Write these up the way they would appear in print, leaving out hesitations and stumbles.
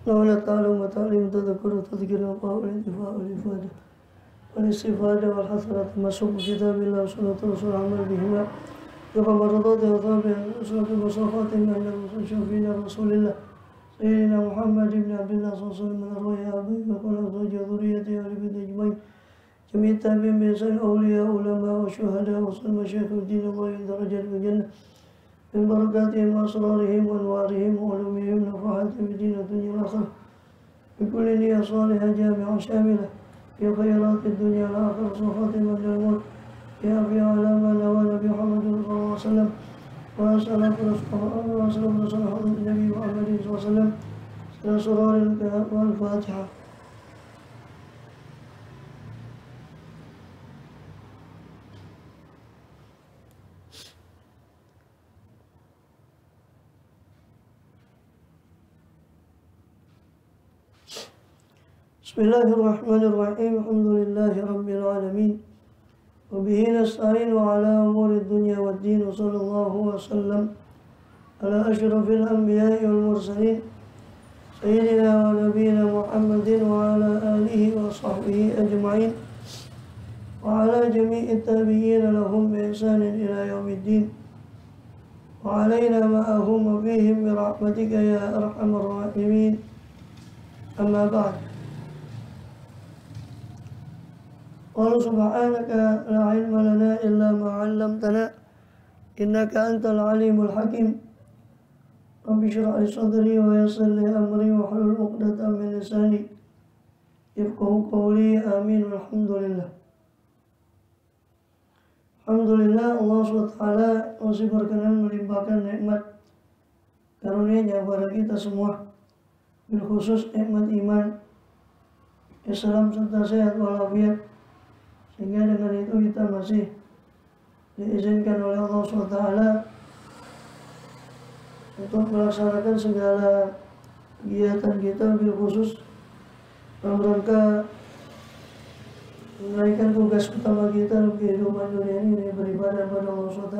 ولا تعلم وتعلم تذكر وتذكر وقاء الانتفاع والإفادة والاستفادة والحسنة المسوق بكتاب الله وسنة الرسول عمل بهما يقام مرضات وثابها أسرة المصافات من أن شفينا رسول الله سيدنا محمد بن عبد الله صلى الله عليه وسلم من أرواح أبي وقال أزواج ذريته وآل بيته أجمعين جميع التابعين بإحسان أولياء علماء وشهداء وصل مشايخ الدين الله درجات الجنة من بركاتهم وأسرارهم وأنوارهم وعلومهم نفعات في الدين الدنيا والآخرة بكل نية صالحة جامعة شاملة في خيرات الدنيا والآخرة صفات من الموت يا في على ما نوى نبي محمد صلى الله عليه وسلم وأسألك رسول حضرة النبي محمد صلى الله عليه وسلم إلى سرار الكهف والفاتحة. بسم الله الرحمن الرحيم الحمد لله رب العالمين وبه نستعين على أمور الدنيا والدين وصلى الله وسلم على أشرف الأنبياء والمرسلين سيدنا ونبينا محمد وعلى آله وصحبه أجمعين وعلى جميع التابعين لهم بإحسان إلى يوم الدين وعلينا معهم وفيهم برحمتك يا أرحم الراحمين. أما بعد، قال سبحانك لا علم لنا إلا ما علمتنا إنك أنت العليم الحكيم. رب اشرح لي صدري ويسر لي أمري واحلل عقدة من لساني يفقهوا قولي. آمين والحمد لله. Alhamdulillah, Allah SWT masih berkenan melimpahkan nikmat karunia-Nya kepada kita semua, bil khusus nikmat iman, Islam serta sehat walafiat, sehingga dengan itu kita masih diizinkan oleh Allah SWT untuk melaksanakan segala kegiatan kita, bil khusus dalam rangka menunaikan tugas utama kita dalam kehidupan dunia ini, beribadah kepada Allah SWT.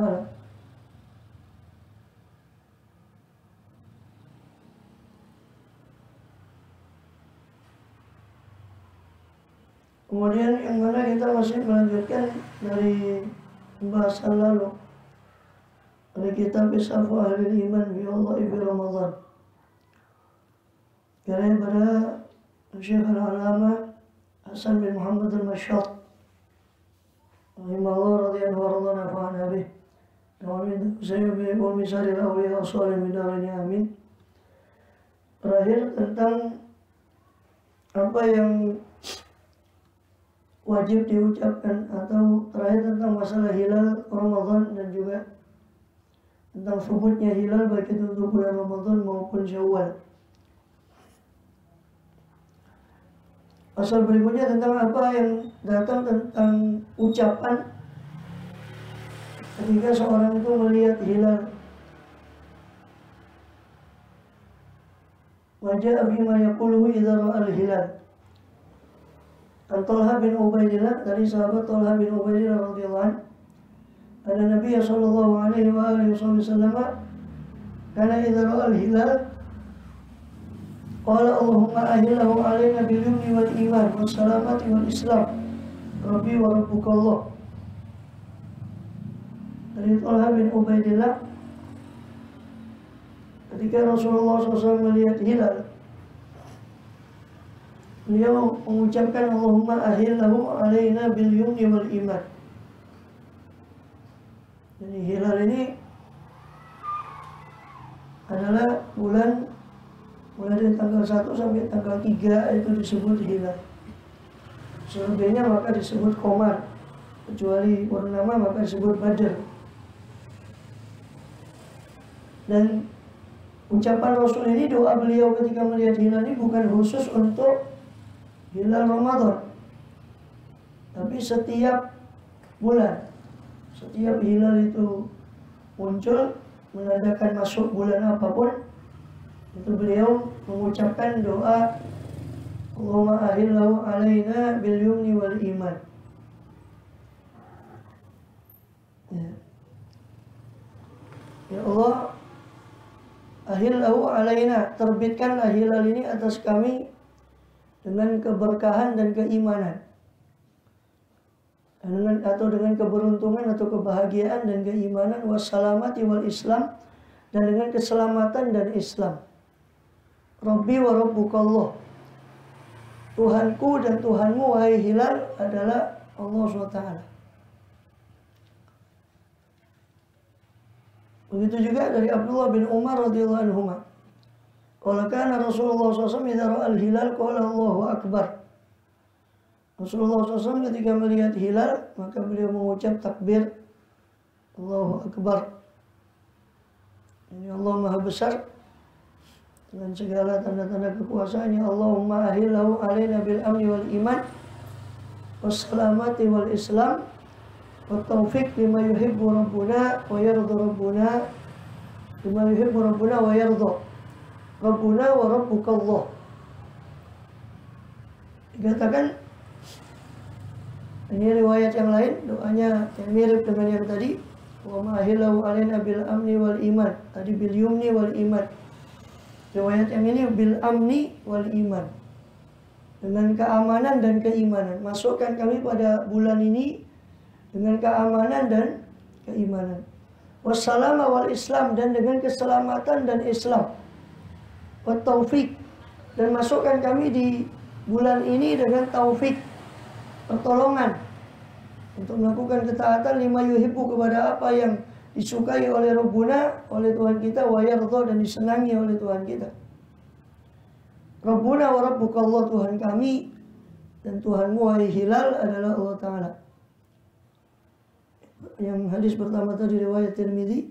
Kemudian yang mana kita masih melanjutkan dari pembahasan lalu dari kitab Isafu Ahlil Iman bi Allah fi Ramadan karya pada Syekh Al-Alama Hasan bin Muhammad Al-Mashhad rahimahullah radhiyallahu anhu wa nafa'ana bih wa min sayyidi wa misari al-awliya as-salih min darini amin. Terakhir tentang apa yang wajib diucapkan, atau terakhir tentang masalah hilal Ramadan dan juga tentang sebutnya hilal baik itu untuk bulan Ramadan maupun Syawal. Pasal berikutnya tentang apa yang datang tentang ucapan ketika seorang itu melihat hilal. Wajah bima yaquluhu idza ra'al hilal. Talha bin Ubaidillah, dari sahabat Talha bin Ubaidillah radhiyallahu anhu, ada Nabi sallallahu alaihi wa alihi wasallam kana idza ra'al hilal qala Allahumma ahillahu alaina bil yumni wal iman was salamati wal islam rabbi wa rabbuka Allah. Dari Talha bin Ubaidillah, ketika Rasulullah SAW melihat hilal, beliau mengucapkan Allahumma ahillahu alaina bil yumni wal iman. Jadi hilal ini adalah bulan mulai dari tanggal 1 sampai tanggal 3 itu disebut hilal. Selebihnya maka disebut qamar, kecuali purnama maka disebut badr. Dan ucapan Rasul ini, doa beliau ketika melihat hilal ini bukan khusus untuk hilal Ramadan, tapi setiap bulan, setiap hilal itu muncul menandakan masuk bulan apapun, itu beliau mengucapkan doa Allahumma ahillahu alaina bil yumni wal iman. Ya Allah, ahillahu alaina, terbitkanlah hilal ini atas kami dengan keberkahan dan keimanan, atau dengan keberuntungan atau kebahagiaan dan keimanan, wassalamati wal Islam, dan dengan keselamatan dan Islam. Rabbi wa rabbukallah, Tuhanku dan Tuhanmu wahai hilal adalah Allah SWT. Begitu juga dari Abdullah bin Umar radhiyallahu anhu. Qala kana Rasulullah SAW idza ra'al hilal qala Allahu akbar. Rasulullah SAW ketika melihat hilal maka beliau mengucap takbir Allahu akbar. Ini Allah Maha Besar dengan segala tanda-tanda kekuasaannya. Allahumma ahillahu alaina bil amni wal iman wassalamati wal Islam wa taufiq lima yuhibbu rabbuna wa yarda rabbuna, lima yuhibbu rabbuna wa yarda rabbuna wa rabbukallah. Dikatakan, ini riwayat yang lain, doanya yang mirip dengan yang tadi, wa ma'ahillahu alaina bil amni wal iman, tadi bil yumni wal iman. Riwayat yang ini bil amni wal iman, dengan keamanan dan keimanan. Masukkan kami pada bulan ini dengan keamanan dan keimanan. Wassalama wal Islam, dan dengan keselamatan dan Islam. Wa taufik, dan masukkan kami di bulan ini dengan taufik, pertolongan untuk melakukan ketaatan, lima yuhibbu, kepada apa yang disukai oleh Rabbuna, oleh Tuhan kita, wa yardha, dan disenangi oleh Tuhan kita. Rabbuna wa rabbukallah, Tuhan kami dan Tuhanmu wahai hilal adalah Allah Ta'ala. Yang hadis pertama tadi riwayat Tirmidzi,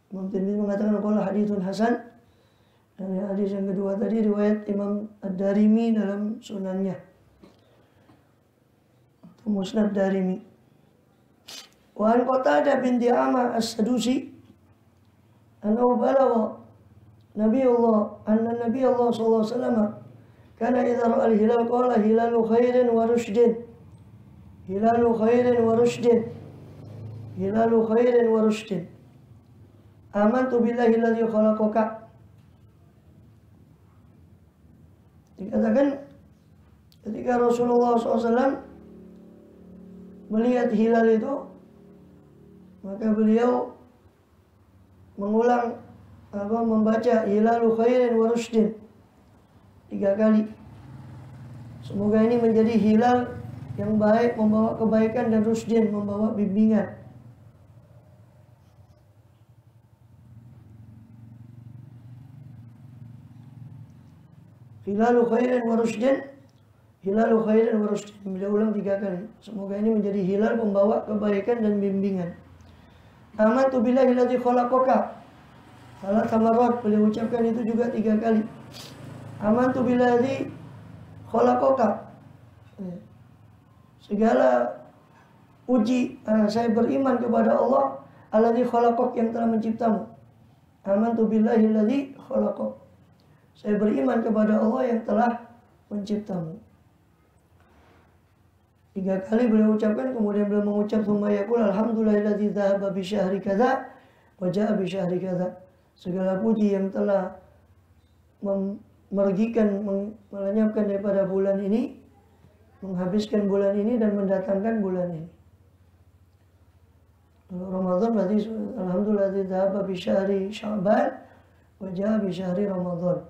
Imam Tirmidzi mengatakan qala haditsun hasan, dan hadis yang kedua tadi riwayat Imam Ad-Darimi dalam sunannya, atau Musnad Darimi. Wa an Qatadah bin Di'amah as-Sadusi annahu balagha Nabiullah anna Nabiullah sallallahu alaihi wasallam kana idza ra'a al-hilal qala hilalu khairin wa rushdin, hilalu khairin wa rushdin, hilalu khairin wa rushdin, amantu billahi alladhi khalaqaka. Dikatakan ketika Rasulullah SAW melihat hilal itu, maka beliau mengulang membaca hilalu khairin wa rushdin 3 kali. Semoga ini menjadi hilal yang baik, membawa kebaikan, dan rushdin, membawa bimbingan. Hilalu khairin wa rushdin, hilalu khairin wa rushdin, beliau ulang 3 kali. Semoga ini menjadi hilal pembawa kebaikan dan bimbingan. Amantu billahi alladzi khalaqaka, salah tamarrat, beliau ucapkan itu juga 3 kali. Amantu billahi khalaqaka, segala puji, saya beriman kepada Allah alladzi khalaqak, yang telah menciptamu. Amantu billahi alladzi khalaqak, saya beriman kepada Allah yang telah menciptamu. 3 kali beliau ucapkan, kemudian beliau mengucap tsumma yaqul alhamdulillahilladzi dzahaba bi syahri kadza wa jaa bi syahri kadza. Segala puji yang telah memergikan, melenyapkan daripada bulan ini, menghabiskan bulan ini, dan mendatangkan bulan ini. Kalau Ramadan berarti alhamdulillahilladzi dzahaba bi syahri Sya'ban wa jaa bi syahri Ramadan.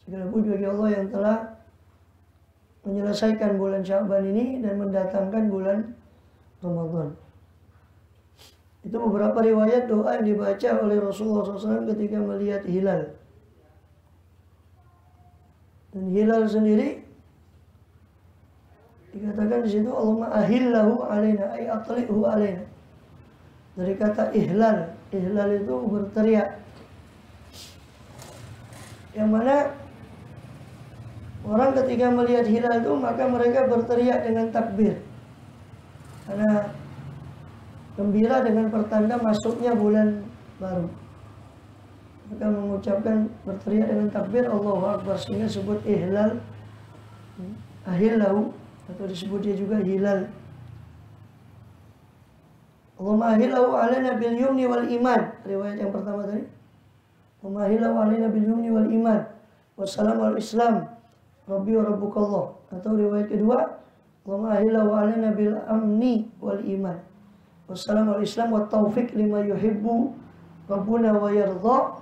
Segala puji bagi Allah yang telah menyelesaikan bulan Sya'ban ini dan mendatangkan bulan Ramadan. Itu beberapa riwayat doa yang dibaca oleh Rasulullah SAW ketika melihat hilal. Dan hilal sendiri dikatakan di situ Allahumma ahillahu alaina, ay atli'hu alaina. Dari kata ihlal, ihlal itu berteriak, yang mana orang ketika melihat hilal itu maka mereka berteriak dengan takbir, karena gembira dengan pertanda masuknya bulan baru. Mereka mengucapkan, berteriak dengan takbir Allahu Akbar, sehingga disebut ihlal, ahillahu, atau disebut dia juga hilal. Allahumma ahillahu alaina bil yumni wal iman, riwayat yang pertama tadi. wa ma ahillahu alaina bil yumni wal iman wassalamu al islam rabbi wa rabbukallah. Atau riwayat kedua, wa ma ahillahu alaina bil amni wal iman wassalamu al islam wa taufiq lima yuhibbu rabbuna wa yardha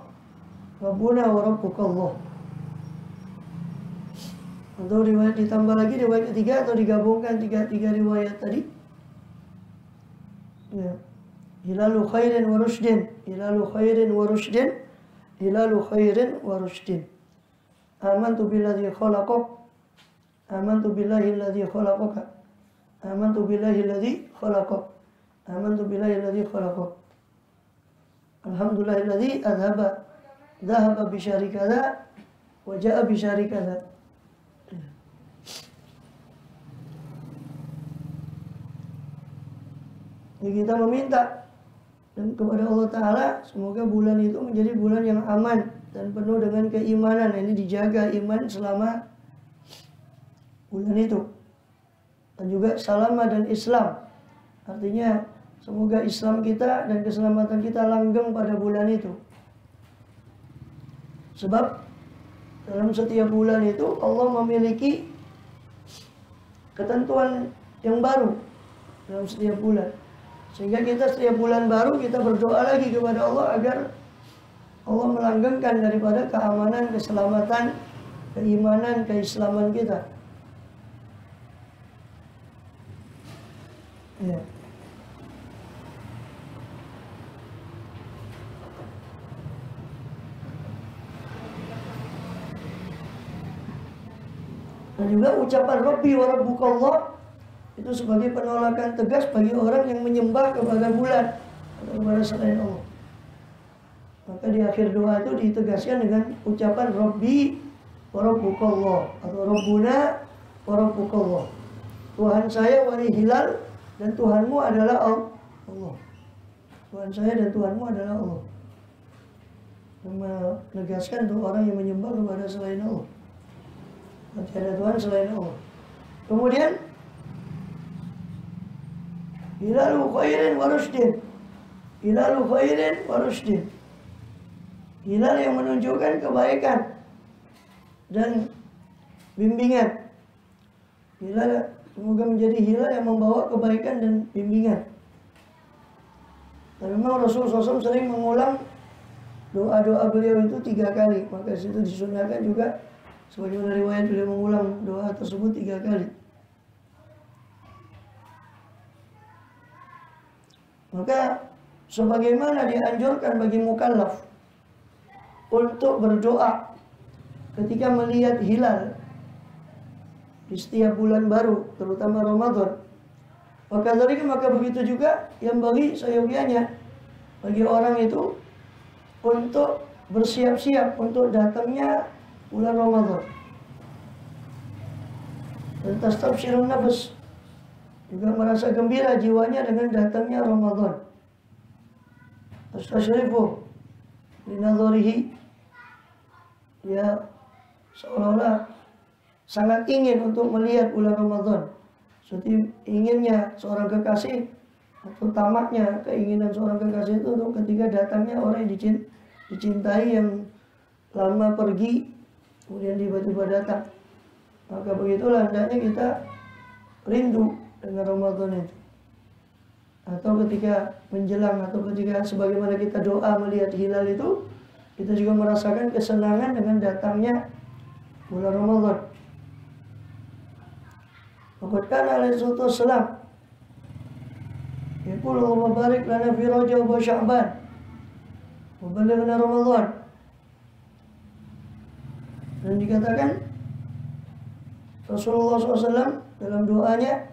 rabbuna wa rabbukallah. Atau riwayat ditambah lagi riwayat ketiga atau digabungkan tiga riwayat tadi. Ya. Hilalu khairin wa rushdin, hilalu khairin wa rushdin, hilalu khairin wa rushdin. Amantu billadzi khalaqak, amantu billahi alladzi khalaqaka, amantu billahi alladzi khalaqak, amantu billahi alladzi khalaqak. Alhamdulillahilladzi dhahaba bi syari kadza wa jaa bi syari kadza. Jadi kita meminta dan kepada Allah Ta'ala semoga bulan itu menjadi bulan yang aman dan penuh dengan keimanan. Ini dijaga iman selama bulan itu. Dan juga salama dan Islam. Artinya semoga Islam kita dan keselamatan kita langgeng pada bulan itu. Sebab dalam setiap bulan itu Allah memiliki ketentuan yang baru dalam setiap bulan. Sehingga kita setiap bulan baru kita berdoa lagi kepada Allah agar Allah melanggengkan daripada keamanan, keselamatan, keimanan, keislaman kita. Ya. Dan juga ucapan Rabbi wa Rabbukallah itu sebagai penolakan tegas bagi orang yang menyembah kepada bulan atau kepada selain Allah. Maka di akhir doa itu ditegaskan dengan ucapan Rabbi wa Rabbukallah atau Rabbuna wa Rabbukallah. Tuhan saya wahai hilal dan Tuhanmu adalah Allah. Tuhan saya dan Tuhanmu adalah Allah. Menegaskan untuk orang yang menyembah kepada selain Allah. Tidak ada Tuhan selain Allah. Kemudian hilalu khairin wa rushdin. Hilalu khairin wa rushdin. Hilal yang menunjukkan kebaikan dan bimbingan. Hilal semoga menjadi hilal yang membawa kebaikan dan bimbingan. Dan memang Rasulullah SAW sering mengulang doa-doa beliau itu 3 kali. Maka situ disunahkan juga sebagaimana riwayat beliau mengulang doa tersebut 3 kali. Maka sebagaimana dianjurkan bagi mukallaf untuk berdoa ketika melihat hilal di setiap bulan baru, terutama Ramadan. Maka begitu juga yang bagi seyogianya bagi orang itu untuk bersiap-siap untuk datangnya bulan Ramadan. Dan tastabsyirun nafs, juga merasa gembira jiwanya dengan datangnya Ramadan. Astashrifu linadharihi, ya seolah-olah sangat ingin untuk melihat bulan Ramadan. Seperti inginnya seorang kekasih atau tamaknya keinginan seorang kekasih itu untuk ketika datangnya orang yang dicintai yang lama pergi kemudian tiba-tiba datang. Maka begitulah hendaknya kita rindu dengan Ramadan itu. Atau ketika menjelang atau ketika sebagaimana kita doa melihat hilal itu, kita juga merasakan kesenangan dengan datangnya bulan Ramadan. Waqad kana alaihi salatu wassalam yaqulu Allahumma barik lana fi Rajab wa Sya'ban wa ballighna Ramadan. Dan dikatakan Rasulullah SAW dalam doanya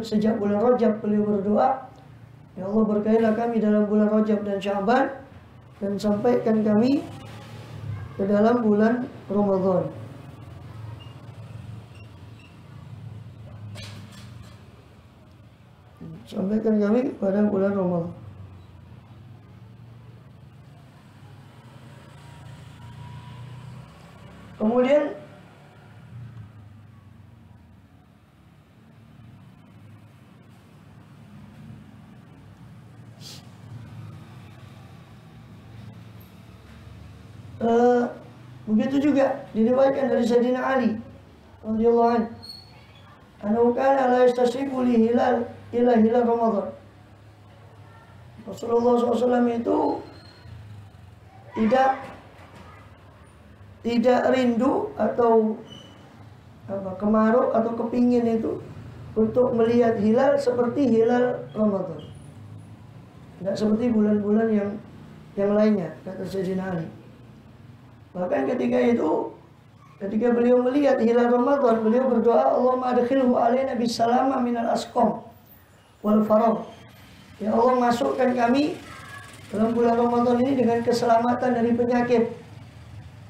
sejak bulan Rajab beliau berdoa, ya Allah berkailah kami dalam bulan Rajab dan Sya'ban dan sampaikan kami ke dalam bulan Ramadan. Sampaikan kami pada bulan Ramadan. Kemudian Begitu juga diriwayatkan dari Sayyidina Ali radhiyallahu anhu, annahu kana la yastashriqu li hilal ila hilal Ramadan. Rasulullah SAW itu tidak rindu atau kemaruk atau kepingin itu untuk melihat hilal seperti hilal Ramadan. Tidak seperti bulan-bulan yang lainnya, kata Sayyidina Ali. Bahkan ketika beliau melihat hilal Ramadan, beliau berdoa, Allahumma adkhilhu alaina bisalama minal asqam wal faragh. Ya Allah, masukkan kami dalam bulan Ramadan ini dengan keselamatan dari penyakit,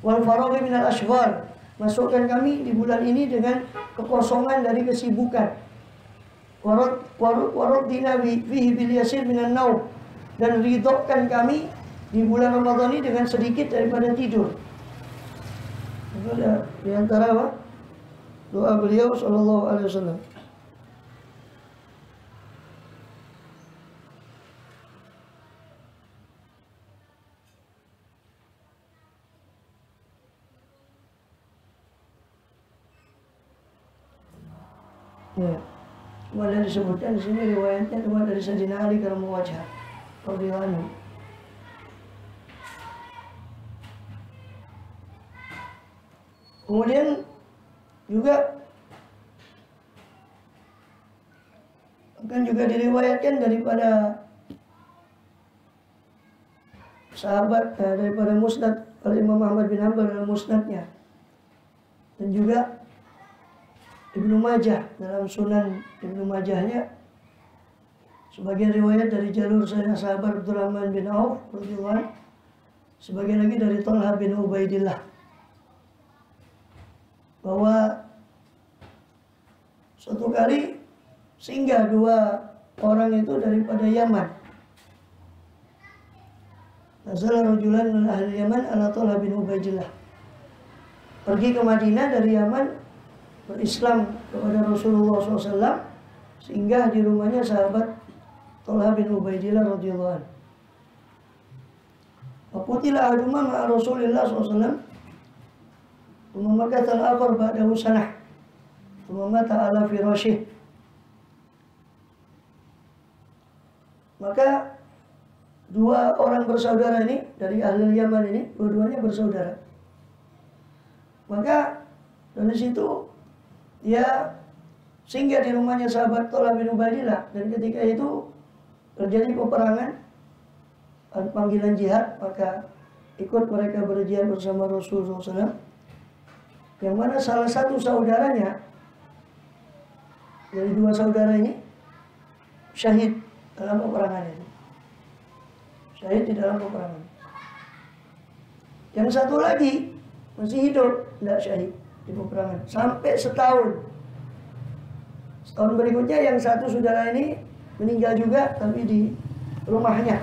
wal faragh minal ashghal. Masukkan kami di bulan ini dengan kekosongan dari kesibukan. Waradina fihi bil yasir minan naum. Dan ridhokan kami di bulan Ramadan ini dengan sedikit daripada tidur. Itu di antara apa? Doa beliau sallallahu alaihi wasallam. Ya, kemudian disebutkan di sini riwayatnya cuma dari Sayyidina Ali karamullahu wajhah radhiyallahu anhu. Kemudian juga akan juga diriwayatkan daripada sahabat daripada Musnad Imam Ahmad bin Hanbal dalam Musnadnya, dan juga Ibnu Majah dalam Sunan Ibnu Majahnya, sebagian riwayat dari jalur sahabat Abdurrahman bin Auf radhiyallahu anhu, sebagian lagi dari Thalhah bin Ubaidillah, bahwa suatu kali singgah dua orang itu daripada Yaman. Nazala rajulan min ahli Yaman ala Thalhah bin Ubaidillah. Pergi ke Madinah dari Yaman, berislam kepada Rasulullah SAW, singgah di rumahnya sahabat Thalhah bin Ubaidillah radhiyallahu anhu. Faqutila ahaduma ma'a Rasulillah SAW, thumma makatha al-akhar ba'dahu sanah, thumma mata ala firasyih. Maka dua orang bersaudara ini dari ahli Yaman ini, dua-duanya bersaudara. Maka dari situ dia singgah di rumahnya sahabat Thalhah bin Ubaidillah, dan ketika itu terjadi peperangan, panggilan jihad, maka ikut mereka berjihad bersama Rasulullah SAW, yang mana salah satu saudaranya dari dua saudara ini syahid dalam peperangan ini. Syahid di dalam peperangan. Yang satu lagi masih hidup, tidak syahid di peperangan sampai setahun. Setahun berikutnya yang satu saudara ini meninggal juga, tapi di rumahnya,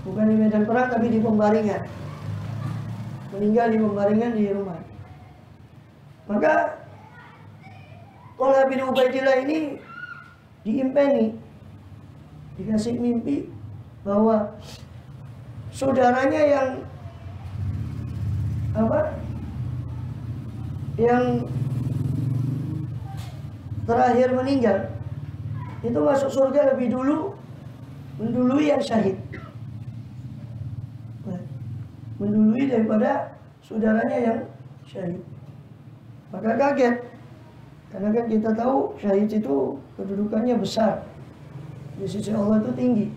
bukan di medan perang tapi di pembaringan. Meninggal di pembaringan di rumah. Maka Thalhah bin Ubaidillah ini diimpeni, dikasih mimpi bahwa saudaranya yang terakhir meninggal itu masuk surga lebih dulu, mendului yang syahid, mendului daripada saudaranya yang syahid. Maka kaget, karena kan kita tahu syahid itu kedudukannya besar, di sisi Allah itu tinggi,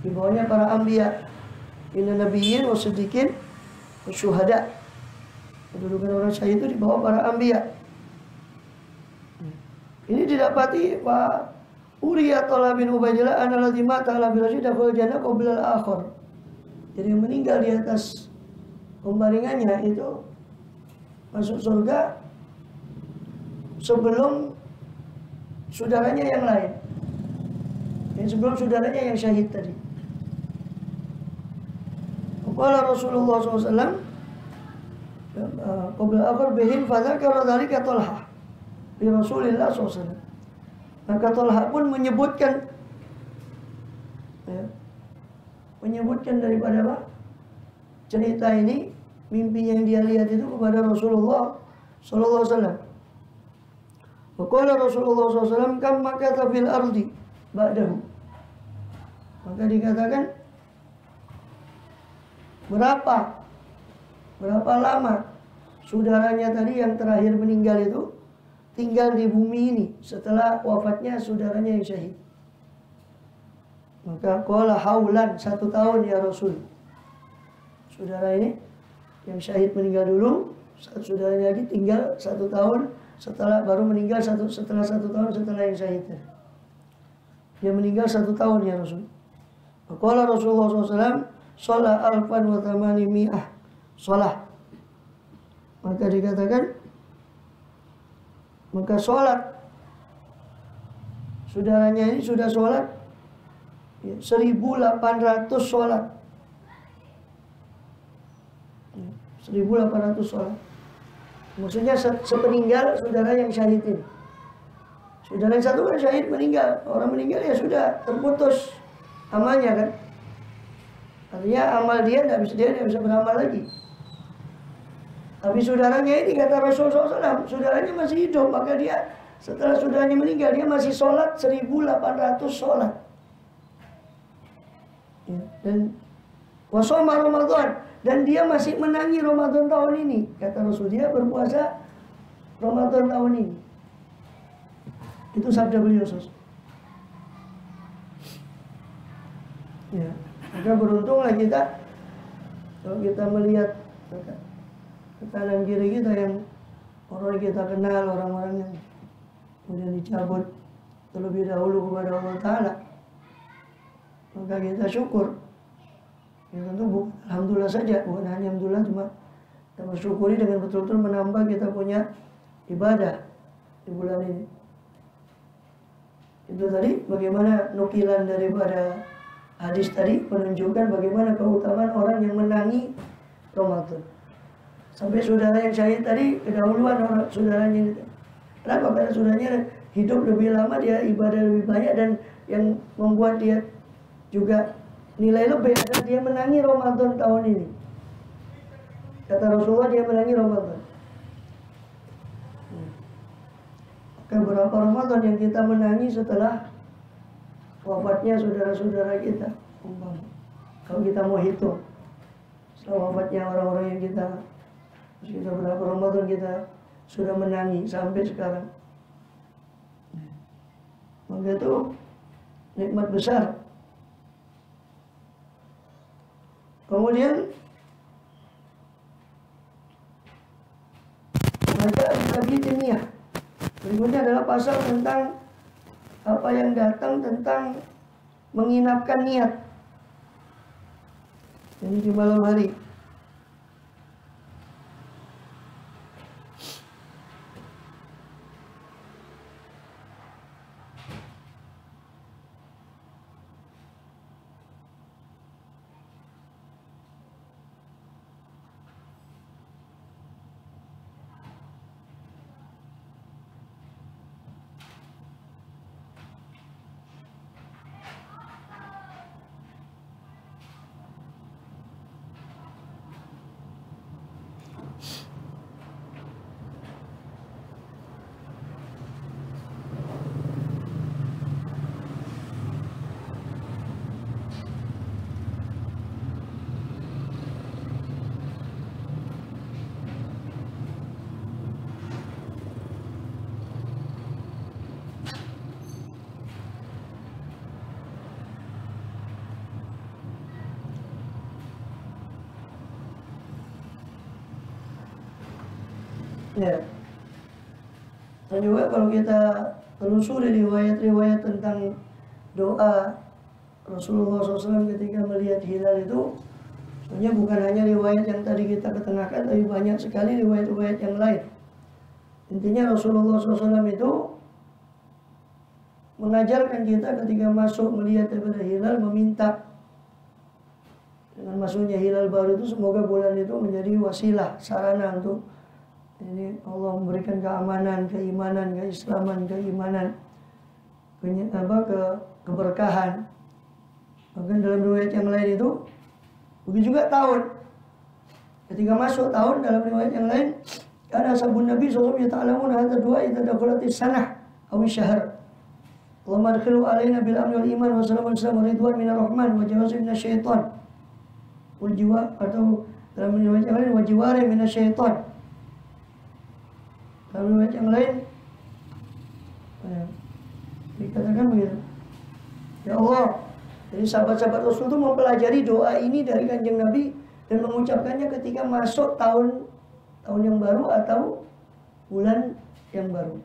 di bawahnya para anbiya, inna nabiyyin wa siddiqin wa syuhada. Kedudukan orang syahid itu di bawah para anbiya. Ini didapati Pak Uriya Thalhah bin Ubaidillah analladzi mata ala firashi dakhul jannah qabla al-akhir. Jadi yang meninggal di atas pembaringannya itu masuk surga sebelum saudaranya yang lain. Yang sebelum saudaranya yang syahid tadi. Qala Rasulullah SAW qabla akhir bihim fadzakara dzalika Thalhah di Rasulullah SAW. Maka Thalhah pun menyebutkan daripada apa? Cerita ini mimpi yang dia lihat itu kepada Rasulullah sallallahu alaihi wasallam. Faqala Rasulullah sallallahu alaihi wasallam kam makatha fil ardi ba'dahu. Maka dikatakan berapa lama saudaranya tadi yang terakhir meninggal itu tinggal di bumi ini setelah wafatnya saudaranya yang syahid. Maka qala haulan, 1 tahun ya Rasul. Saudara ini yang syahid meninggal dulu, saudaranya lagi tinggal 1 tahun baru meninggal setelah 1 tahun setelah yang syahid. Dia meninggal 1 tahun ya Rasul. Qala Rasulullah SAW sholah alfan wa thamani mi'ah sholah. Maka dikatakan maka sholat saudaranya ini sudah sholat 1.800 sholat. 1.800 sholat. Maksudnya sepeninggal saudara yang syahid ini. Saudara yang satu kan syahid meninggal. Orang meninggal ya sudah terputus amalnya kan. Artinya amal dia tidak bisa beramal lagi. Tapi saudaranya ini kata Rasulullah SAW, saudaranya masih hidup, maka dia setelah saudaranya meninggal dia masih sholat 1.800 sholat. Ya, dan wasoma Ramadan, dan dia masih menangi Ramadan tahun ini. Kata Rasul, dia berpuasa Ramadan tahun ini. Itu sabda beliau. Ya, maka beruntunglah kita kalau kita melihat kanan kiri kita yang orang kita kenal, orang-orang yang kemudian dicabut terlebih dahulu kepada Allah Ta'ala, maka kita syukur. Ya tentu alhamdulillah saja, bukan hanya alhamdulillah, cuma kita bersyukuri dengan betul-betul menambah kita punya ibadah di bulan ini. Itu tadi bagaimana nukilan daripada hadis tadi menunjukkan bagaimana keutamaan orang yang menangi Ramadan. Sampai saudara yang syahid tadi kedahuluan orang saudaranya ini. Kenapa? Karena saudaranya hidup lebih lama, dia ibadah lebih banyak, dan yang membuat dia juga nilai lebih adalah dia menangi Ramadan tahun ini. Kata Rasulullah, dia menangi Ramadan. Maka berapa Ramadan yang kita menangi setelah wafatnya saudara-saudara kita. Kalau kita mau hitung setelah wafatnya orang-orang yang kita berapa Ramadan kita sudah menangi sampai sekarang. Maka itu nikmat besar. Kemudian baca Nabi Timiyah. Berikutnya adalah pasal tentang apa yang datang tentang menginapkan niat. Ini di malam hari. Ya. Dan juga kalau kita telusuri riwayat-riwayat tentang doa Rasulullah SAW ketika melihat hilal itu, sebenarnya bukan hanya riwayat yang tadi kita ketengahkan, tapi banyak sekali riwayat-riwayat yang lain. Intinya Rasulullah SAW itu mengajarkan kita ketika masuk melihat daripada hilal, meminta dengan masuknya hilal baru itu semoga bulan itu menjadi wasilah, sarana untuk ini Allah memberikan keamanan, keimanan, keislaman, keberkahan. Bahkan dalam riwayat yang lain itu begitu juga tahun. Ketika masuk tahun, dalam riwayat yang lain, karena ashabun Nabi SAW yata'alamun hadha dua idza dakhalatis sanah aw syahr. Allahumma adkhilhu alaina bil amni wal iman wa salam wal islam wa ridwan minar rahman wa jawazim minasy syaitan. Wal jiwa, atau dalam riwayat yang lain wa jiwari minasy syaitan. Dalam riwayat yang lain dikatakan begitu. Ya Allah, jadi sahabat-sahabat Rasul itu mempelajari doa ini dari Kanjeng Nabi dan mengucapkannya ketika masuk tahun yang baru atau bulan yang baru.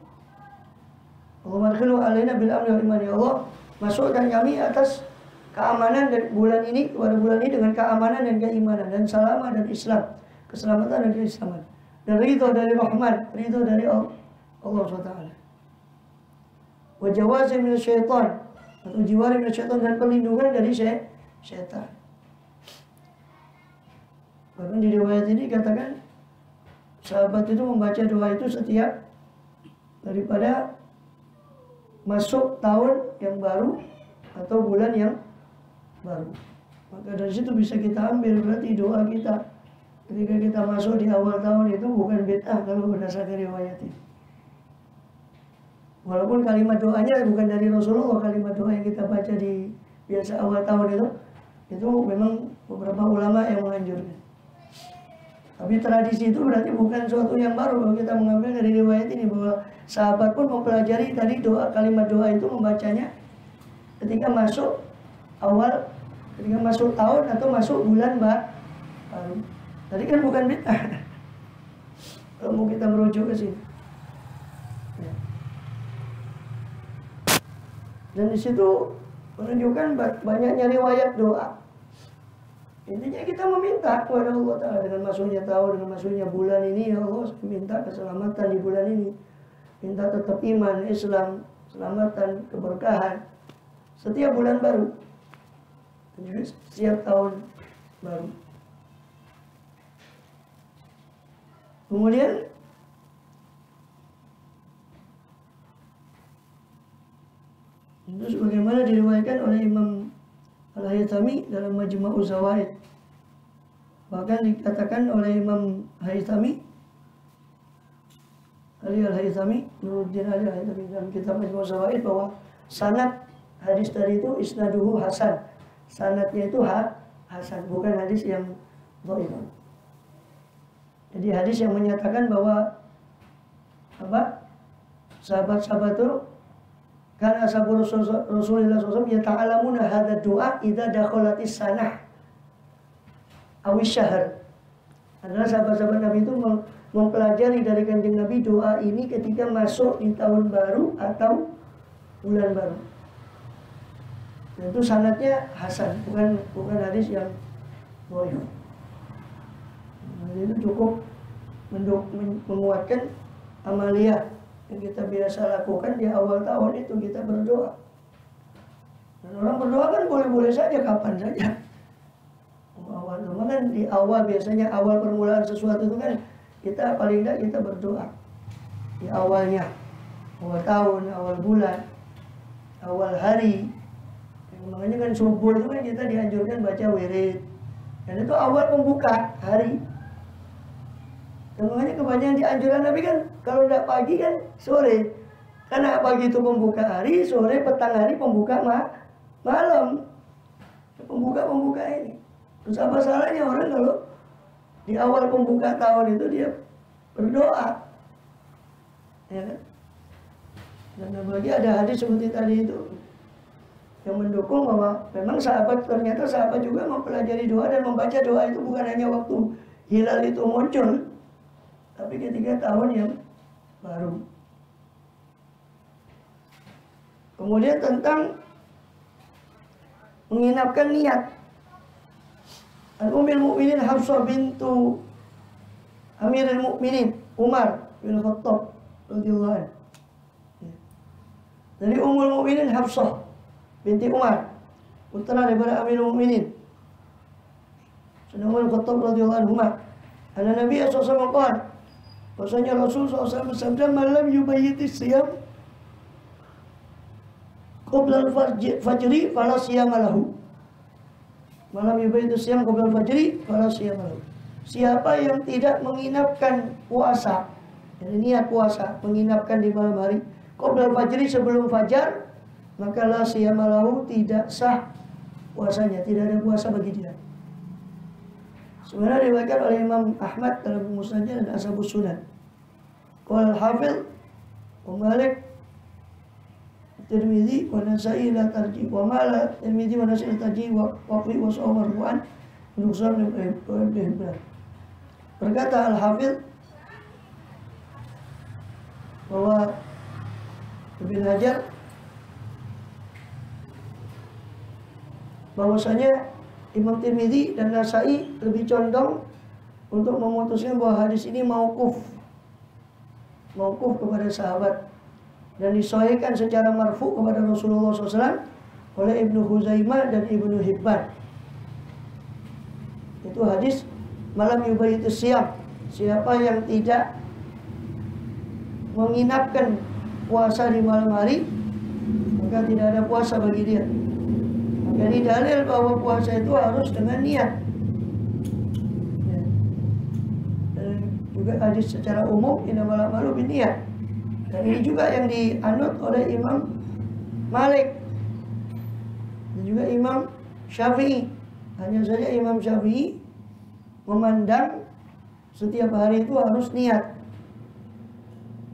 Allahumma adkhilhu alaina bil amni wal iman. Ya Allah, masukkan kami atas keamanan dan bulan ini, pada bulan ini dengan keamanan dan keimanan dan salamah dan Islam, keselamatan dan keislaman. Dan ridho dari Rahman, ridho dari Allah SWT. Wa jawazim minasy syaitan, atau jiwari minasy syaitan, dan perlindungan dari syaitan. Bahkan di riwayat ini katakan sahabat itu membaca doa itu setiap daripada masuk tahun yang baru atau bulan yang baru. Maka dari situ bisa kita ambil berarti doa kita ketika kita masuk di awal tahun itu bukan bid'ah kalau berdasarkan riwayat ini. Walaupun kalimat doanya bukan dari Rasulullah, kalimat doa yang kita baca di biasa awal tahun itu memang beberapa ulama yang menganjurkan. Tapi tradisi itu berarti bukan suatu yang baru. Kalau kita mengambil dari riwayat ini bahwa sahabat pun mempelajari tadi doa, kalimat doa itu membacanya ketika masuk tahun atau masuk bulan baru. Tadi kan bukan bid'ah. Kalau mau kita merujuk ke sini. Ya. Dan di situ menunjukkan banyaknya riwayat doa. Intinya kita meminta kepada Allah Ta'ala dengan masuknya tahun, dengan masuknya bulan ini, ya Allah, saya minta keselamatan di bulan ini. Minta tetap iman, Islam, keselamatan, keberkahan. Setiap bulan baru. Dan juga setiap tahun baru. Kemudian itu sebagaimana diriwayatkan oleh Imam Al-Haythami dalam Majma'uz Zawaid. Bahkan dikatakan oleh Imam Haythami, Ali Al-Haythami, Nuruddin Ali Al-Haythami dalam kitab Majma'uz Zawaid, bahwa sanad hadis tadi itu isnaduhu hasan. Sanadnya itu hasan, bukan hadis yang dhaif. Jadi hadis yang menyatakan bahwa sahabat-sahabat itu karena ashabu Rasulullah SAW yata'alamuna hadha doa idza dakhalatis sanah awis syahr. Adalah sahabat-sahabat Nabi itu mempelajari dari Kanjeng Nabi doa ini ketika masuk di tahun baru atau bulan baru. Dan itu sanadnya hasan, bukan hadis yang dhaif. Itu cukup menguatkan amaliyah yang kita biasa lakukan di awal tahun itu, kita berdoa. Dan orang berdoa kan boleh-boleh saja, kapan saja. Awal tahun kan di awal, biasanya awal permulaan sesuatu itu kan kita paling tidak kita berdoa di awalnya, awal tahun, awal bulan, awal hari. Makanya kan subuh itu kan kita dianjurkan baca wirid. Dan itu awal pembuka hari. Dan makanya kebanyakan di anjuran Nabi kan kalau tidak pagi kan sore. Karena pagi itu pembuka hari, sore petang hari pembuka malam. Pembuka ini. Terus apa salahnya orang kalau di awal pembuka tahun itu dia berdoa. Ya kan? Dan apalagi ada hadis seperti tadi itu yang mendukung bahwa memang ternyata sahabat juga mempelajari doa dan membaca doa itu bukan hanya waktu hilal itu muncul, tapi ketika tahun yang baru. Kemudian tentang menginapkan niat. Ummul Mukminin Hafsah bintu Amirul Mukminin Umar bin Khattab radhiyallahu anhu. Dari Ummul Mukminin Hafsah binti Umar, putra daripada Amirul Mukminin Umar bin Khattab radhiyallahu anhu. Ada Nabi sallallahu alaihi wasallam, bahwasanya Rasul sallallahu alaihi wasallam bersabda, "Malam yubayyitis siyam qabla al-fajri fala siyama lahu." Malam yubayyitis siyam qabla al-fajri fala siyama lahu. siapa yang tidak menginapkan puasa, jadi niat puasa, menginapkan di malam hari, qoblal fajri, sebelum fajar, maka la siyama lahu, tidak sah puasanya, tidak ada puasa bagi dia. Sebenarnya diriwayatkan oleh Imam Ahmad dalam Musnadnya dan Ashabus Sunan. Qala al-Hafidz wa Malik Tirmidzi wa Nasa'i la tarji wa mala Tirmidzi wa Nasa'i la tarji wa fi wa sawma ru'an nusar Ibn Hibban. Berkata Al-Hafidz bahwa Ibn Hajar bahwasanya Imam Tirmidzi dan Nasa'i lebih condong untuk memutuskan bahwa hadis ini mauquf kepada sahabat dan disahihkan secara marfu kepada Rasulullah SAW oleh Ibnu Huzaimah dan Ibnu Hibban. Itu hadis malam yubayitus siyam, siapa yang tidak menginapkan puasa di malam hari, maka tidak ada puasa bagi dia. Jadi dalil bahwa puasa itu harus dengan niat. Ya. Dan juga hadis secara umum innamal a'malu binniyat. Dan ini juga yang dianut oleh Imam Malik dan juga Imam Syafi'i. Hanya saja Imam Syafi'i memandang setiap hari itu harus niat.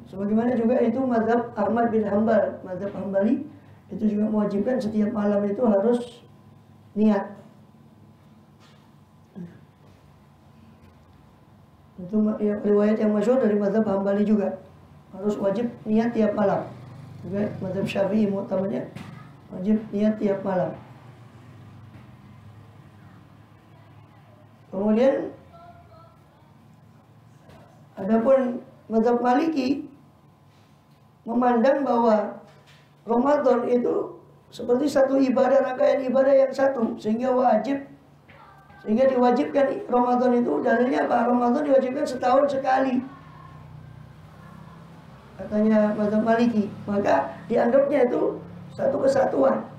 Sebagaimana juga itu mazhab Ahmad bin Hanbal, mazhab Hambali itu juga mewajibkan setiap malam itu harus niat. Itu riwayat yang masyhur dari mazhab Hambali juga, harus wajib niat tiap malam. Juga mazhab Syafi'i mu'tamadnya wajib niat tiap malam. Kemudian adapun mazhab Maliki memandang bahwa Ramadan itu seperti satu ibadah, rangkaian ibadah yang satu, sehingga diwajibkan Ramadan itu. Dalilnya apa? Ramadan diwajibkan setahun sekali, katanya mazhab Maliki. Maka dianggapnya itu satu kesatuan,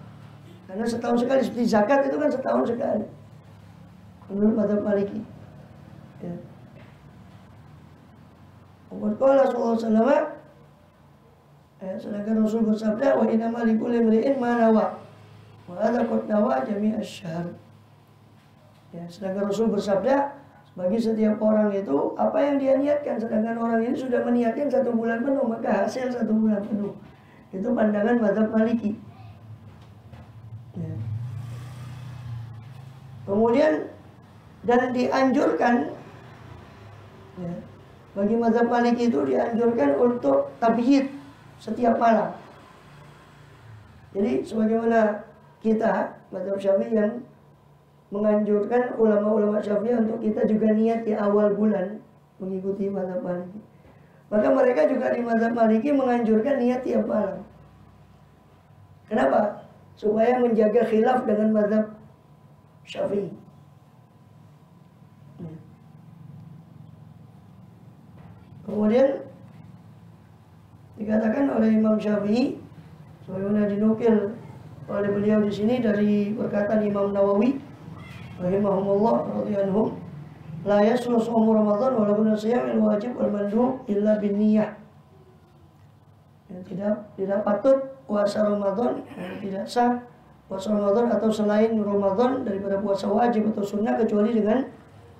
karena setahun sekali, seperti zakat itu kan setahun sekali menurut mazhab Maliki. Ya. Qala sallallahu alaihi wasallam, sedangkan Rasul bersabda, wa inna ma likulli imri'in ma nawa wa hadza qad nawa jami' asy-syahr. Ya, sedangkan Rasul bersabda, bagi setiap orang itu apa yang dia niatkan, sedangkan orang ini sudah meniatkan 1 bulan penuh, maka hasil 1 bulan penuh. Itu pandangan mazhab Maliki. Ya. Kemudian dan dianjurkan, ya, bagi mazhab Maliki itu dianjurkan untuk tabyid setiap malam. Jadi sebagaimana kita mazhab Syafi'i yang menganjurkan ulama-ulama Syafi'i untuk kita juga niat di awal bulan mengikuti mazhab Maliki, maka mereka juga di mazhab Maliki menganjurkan niat tiap malam. Kenapa? Supaya menjaga khilaf dengan mazhab Syafi'i. Kemudian dikatakan oleh Imam Syafi'i, sebagaimana dinukil oleh beliau di sini dari perkataan Imam Nawawi rahimahumullah radhiyallahu, la yaslu shaum Ramadan wa la siyam al-wajib wal mandub illa binniyah. Yang tidak patut puasa Ramadan, tidak sah puasa Ramadan atau selain Ramadan daripada puasa wajib atau sunnah kecuali dengan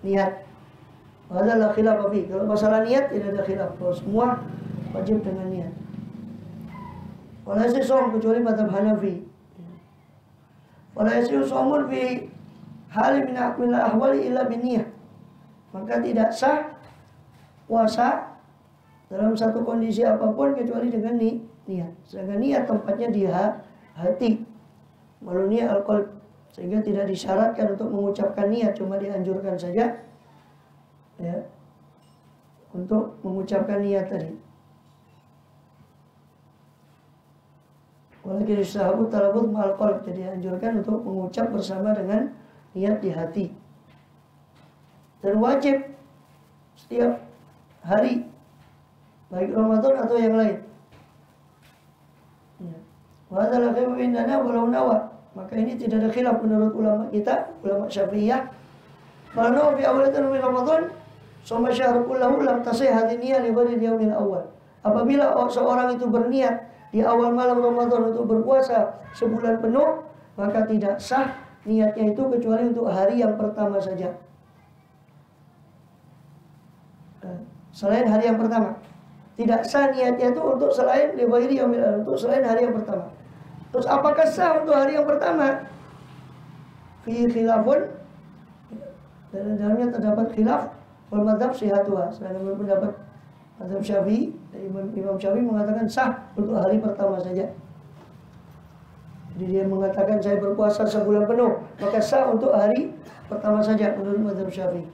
niat. Adalah khilaf fi. Kalau masalah niat tidak ada khilaf, kalau semua wajib dengan niat. Wala yasih shaum kecuali mazhab Hanafi. Wala yasih shaumun fi hal min ahwali illa binniyah. Maka tidak sah puasa dalam satu kondisi apapun kecuali dengan niat. Sedangkan niat tempatnya di hati, melalui al-qalb, sehingga tidak disyaratkan untuk mengucapkan niat, cuma dianjurkan saja, ya, untuk mengucapkan niat tadi. Walakin istahabu talabut ma'al qalb, jadi anjurkan untuk mengucap bersama dengan niat di hati. Dan wajib setiap hari, baik Ramadan atau yang lain. Wa hadzal khilafu indana walau nawa. Maka ini tidak ada khilaf menurut ulama kita, ulama Syafi'iyah, Kalau fi awalatin min Ramadan, soma syahrul kullahu lam tasih hadhihi niyyah li ghairi yaumil awal. Apabila seorang itu berniat di awal malam Ramadan untuk berpuasa sebulan penuh, maka tidak sah niatnya itu kecuali untuk hari yang pertama saja. Selain hari yang pertama, tidak sah niatnya itu untuk selain li ghairi yaumil awal, untuk selain hari yang pertama. Terus apakah sah untuk hari yang pertama? Fi khilafun, dan dalamnya terdapat khilaf wal madzhab sihatuha. Sedangkan pendapat mazhab Syafi'i, Imam Syafi'i mengatakan sah untuk hari pertama saja. Jadi dia mengatakan saya berpuasa sebulan penuh, maka sah untuk hari pertama saja menurut mazhab Syafi'i.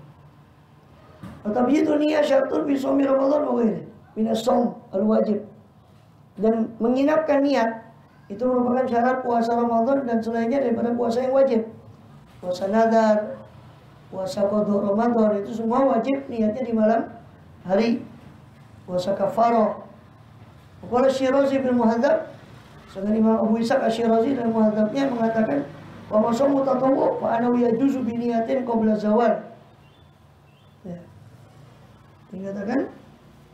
Tetapi itu niat syartun fi shaumi Ramadan wa ghairi min as-shaum al-wajib. Dan menginapkan niat itu merupakan syarat puasa Ramadan dan selainnya daripada puasa yang wajib. Puasa nadar, puasa qadha Ramadan itu semua wajib niatnya di malam hari. Puasa kafarah. Qala Syirazi bil Muhadzab, sedangkan Imam Abu Ishaq Asy-Syirazi dalam Muhadzabnya mengatakan wa masamu tatawwu fa ana yajuzu bi niyatin qabla zawal. Ya. Dikatakan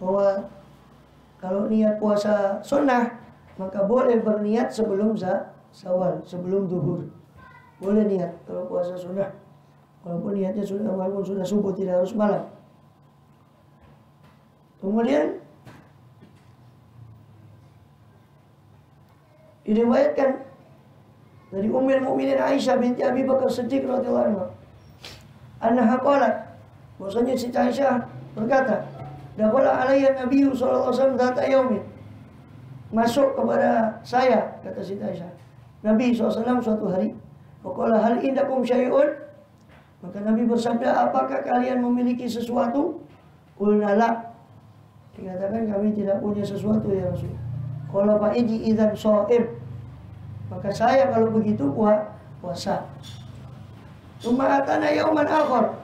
bahwa kalau niat puasa sunnah maka boleh berniat sebelum zawal, sebelum zuhur. Boleh niat kalau puasa sunnah. Walaupun niatnya sudah, walaupun sudah subuh, tidak harus malam. Kemudian diriwayatkan dari Ummul Mukminin Aisyah binti Abi Bakar Siddiq radhiyallahu anha, annaha qalat, bahwasanya Siti Aisyah berkata, dakhala alayya Nabi sallallahu alaihi wasallam dzata yaumin, masuk kepada saya, kata Siti Aisyah, Nabi SAW suatu hari. Faqala hal indakum syai'un, maka Nabi bersabda, apakah kalian memiliki sesuatu? Qulna la, dikatakan kami tidak punya sesuatu ya Rasul. Qala fa iji idzan shaim, maka saya kalau begitu puasa. Tsumma atana yauman akhar,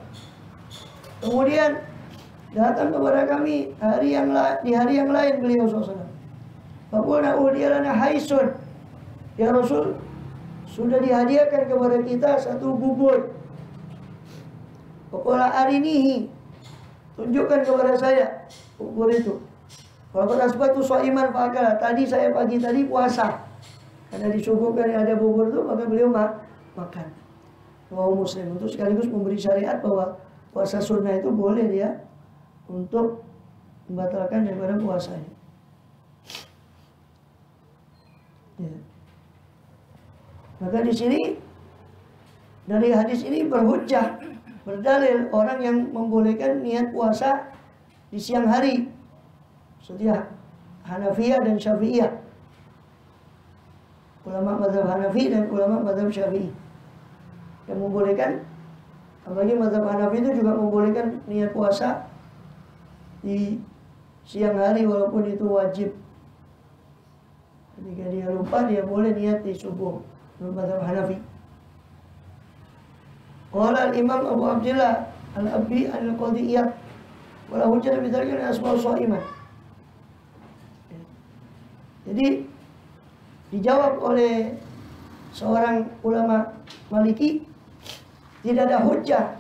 kemudian datang kepada kami di hari yang lain beliau SAW. Faqulna udiyalana haisun, ya Rasul, sudah dihadiahkan kepada kita satu bubur. Pokoknya arinihi, tunjukkan kepada saya bubur itu. Kalau pada sebab itu so'iman fakal, tadi saya pagi tadi puasa, karena disuguhkan ada bubur itu, maka beliau makan. Rawahu Muslim, untuk sekaligus memberi syariat bahwa puasa sunnah itu boleh dia untuk membatalkan daripada puasanya. Ya. Maka di sini dari hadis ini berhujjah, berdalil orang yang membolehkan niat puasa di siang hari, setiap Hanafiyah dan Syafi'iyah, ulama mazhab Hanafi dan ulama mazhab Syafi'i yang membolehkan. Apalagi mazhab Hanafi itu juga membolehkan niat puasa di siang hari walaupun itu wajib. Ketika dia lupa, dia boleh niat di subuh. Menurut mazhab Hanafi. Qala al-Imam Abu Abdillah Al-Abdi Al-Qadiyah wala hujjah bi dzalika asma sha'iman. Jadi dijawab oleh seorang ulama Maliki, tidak ada hujjah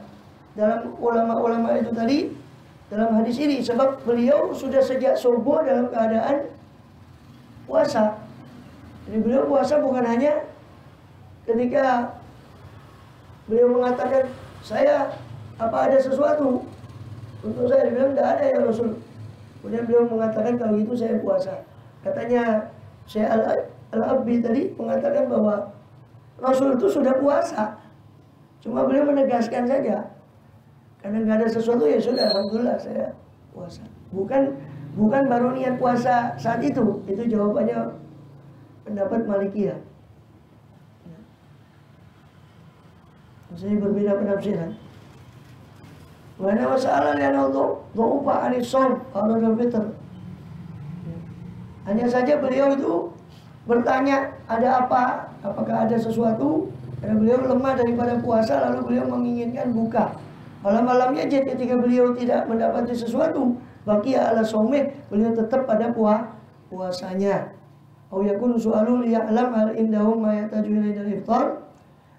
dalam ulama-ulama itu tadi dalam hadis ini, sebab beliau sudah sejak subuh dalam keadaan puasa. Jadi beliau puasa bukan hanya ketika beliau mengatakan, saya apa ada sesuatu untuk saya, dibilang tidak ada ya Rasul. Kemudian beliau mengatakan kalau gitu saya puasa. Katanya Syekh Al-Abdi tadi mengatakan bahwa Rasul itu sudah puasa, cuma beliau menegaskan saja, karena nggak ada sesuatu ya sudah, alhamdulillah saya puasa. Bukan baru niat puasa saat itu jawabannya pendapat Malikiyah. Maksudnya berbeda penafsiran. Karena masalah yang untuk do'ufa anisom kalau dalam fitr. Hanya saja beliau itu bertanya ada apa, apakah ada sesuatu, karena beliau lemah daripada puasa, lalu beliau menginginkan buka. Malam-malamnya ketika beliau tidak mendapati sesuatu, baqiya ala shaumih, beliau tetap pada puasanya. Au yakunu su'alul ya'lam hal indahum ma yataju ilaihi iftar,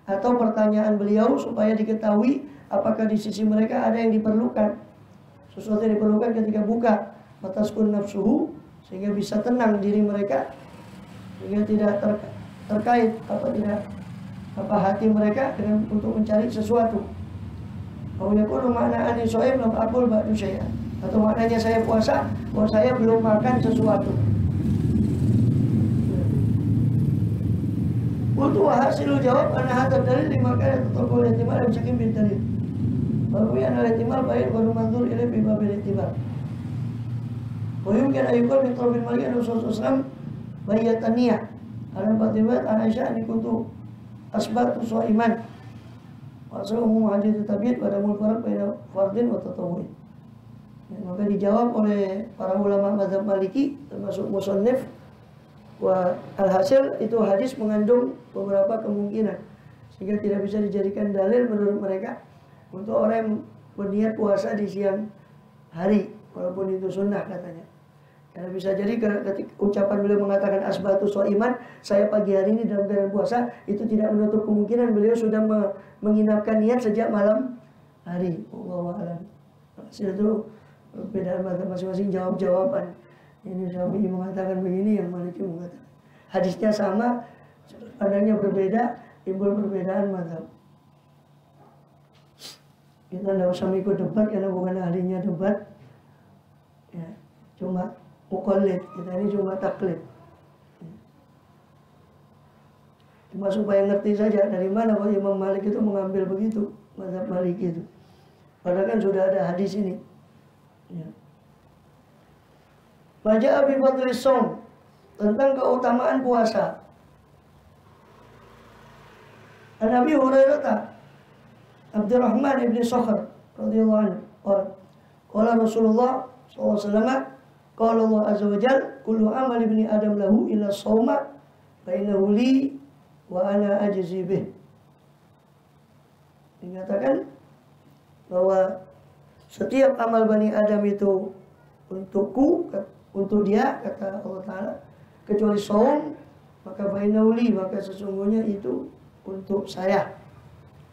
atau pertanyaan beliau supaya diketahui apakah di sisi mereka ada yang diperlukan, sesuatu yang diperlukan ketika buka, fataskun nafsuhu, sehingga bisa tenang diri mereka, sehingga tidak terkait hati mereka dengan untuk mencari sesuatu. Kalau yakunu makna ani shaim lam aqul ba'du syai'an, atau maknanya saya puasa, bahwa saya belum makan sesuatu. Untuk hasil jawab anak hadap dalil lima kali atau ihtimal dan saking bin dalil. Baru yang ada ihtimal baik baru mandur ini bibabil ihtimal. Mungkin ayukan mitro bin Malik Rasulullah SAW bayataniyah. Alam batibat Aisyah ini kuntu asbatu iman. Maksud umum hadis tabiat pada mulfarak pada fardin atau tatawuin. Maka dijawab oleh para ulama mazhab Maliki termasuk musannif. Wah, alhasil itu hadis mengandung beberapa kemungkinan sehingga tidak bisa dijadikan dalil menurut mereka untuk orang yang berniat puasa di siang hari walaupun itu sunnah katanya. Karena bisa jadi ketika ucapan beliau mengatakan asbatu iman, saya pagi hari ini dalam keadaan puasa, itu tidak menutup kemungkinan beliau sudah menginapkan niat sejak malam hari. Wallahu a'lam. Hasil itu perbedaan masing-masing jawab-jawaban. Ini Syafi'i mengatakan begini, yang Maliki mengatakan hadisnya sama, pandangnya berbeda, timbul perbedaan mazhab. Kita tidak usah ikut debat karena bukan ahlinya debat, ya, cuma muqallid, kita ini cuma taklid. Cuma supaya ngerti saja dari mana Pak Imam Malik itu mengambil begitu, mazhab Maliki itu. Padahal kan sudah ada hadis ini. Ya. Baca Abi Fadli Som tentang keutamaan puasa. Nabi Hurairah Abdurrahman ibn Sakhr radhiyallahu anhu qala Rasulullah sallallahu alaihi wasallam qala Allah azza wa jalla kullu amal ibni adam lahu illa shauma fa innahu li wa ana ajzi bih. Dikatakan bahwa setiap amal Bani Adam itu untukku, untuk dia, kata Allah Ta'ala, kecuali saum, maka bainauli, maka sesungguhnya itu untuk saya.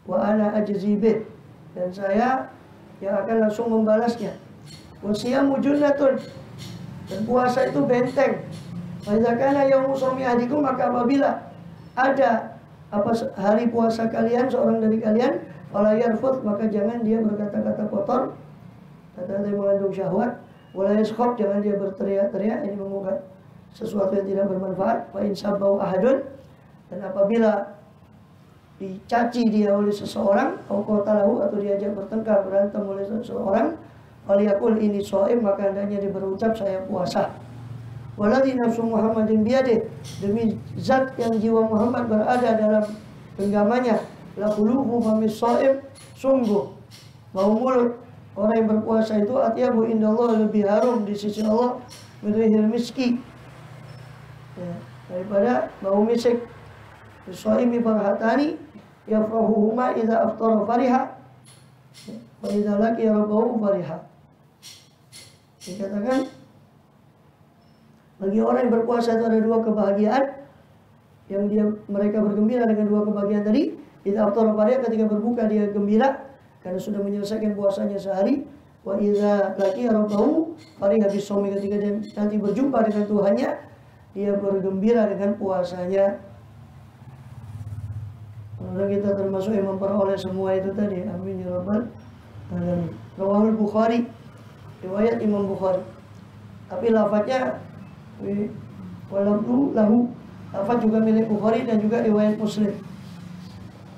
Wa ana ajzibih, dan saya yang akan langsung membalasnya. Wa siyamu junnatun, dan puasa itu benteng. Wa idza kana yaumu shaumi ahadikum, maka apabila ada hari puasa kalian, seorang dari kalian, fala yarfud, maka jangan dia berkata-kata kotor, kata-kata yang mengandung syahwat. Wala yaskhab, jangan dia berteriak-teriak, ini mengungkap sesuatu yang tidak bermanfaat. Fa in sabbau ahadun, dan apabila dicaci dia oleh seseorang, atau qatalahu, atau diajak bertengkar berantem oleh seseorang, faliyakul ini shaim, maka hendaknya dia berucap saya puasa. Waladhi nafsu Muhammadin biyadih, demi zat yang jiwa Muhammad berada dalam genggamannya, la qulubu famis shaim, sungguh bau mulut orang yang berpuasa itu atyabu indallah, lebih harum di sisi Allah mirihil miski, ya, daripada bau misik. Shaimi farhatani yafrahuhuma idza aftara fariha wa idza laqiya rabbahu fariha. Dikatakan bagi orang yang berpuasa itu ada dua kebahagiaan yang mereka bergembira dengan dua kebahagiaan tadi. Idza aftara fariha, ketika berbuka dia gembira karena sudah menyelesaikan puasanya sehari. Wa idza laqiya rabbahu fariha bisawmi, ketika dia nanti berjumpa dengan Tuhannya, dia bergembira dengan puasanya. Semoga kita termasuk yang memperoleh semua itu tadi. Amin ya rabbal alamin. Rawahul Bukhari, riwayat Imam Bukhari. Tapi lafadznya walau lahu, lafadz juga milik Bukhari dan juga riwayat Muslim.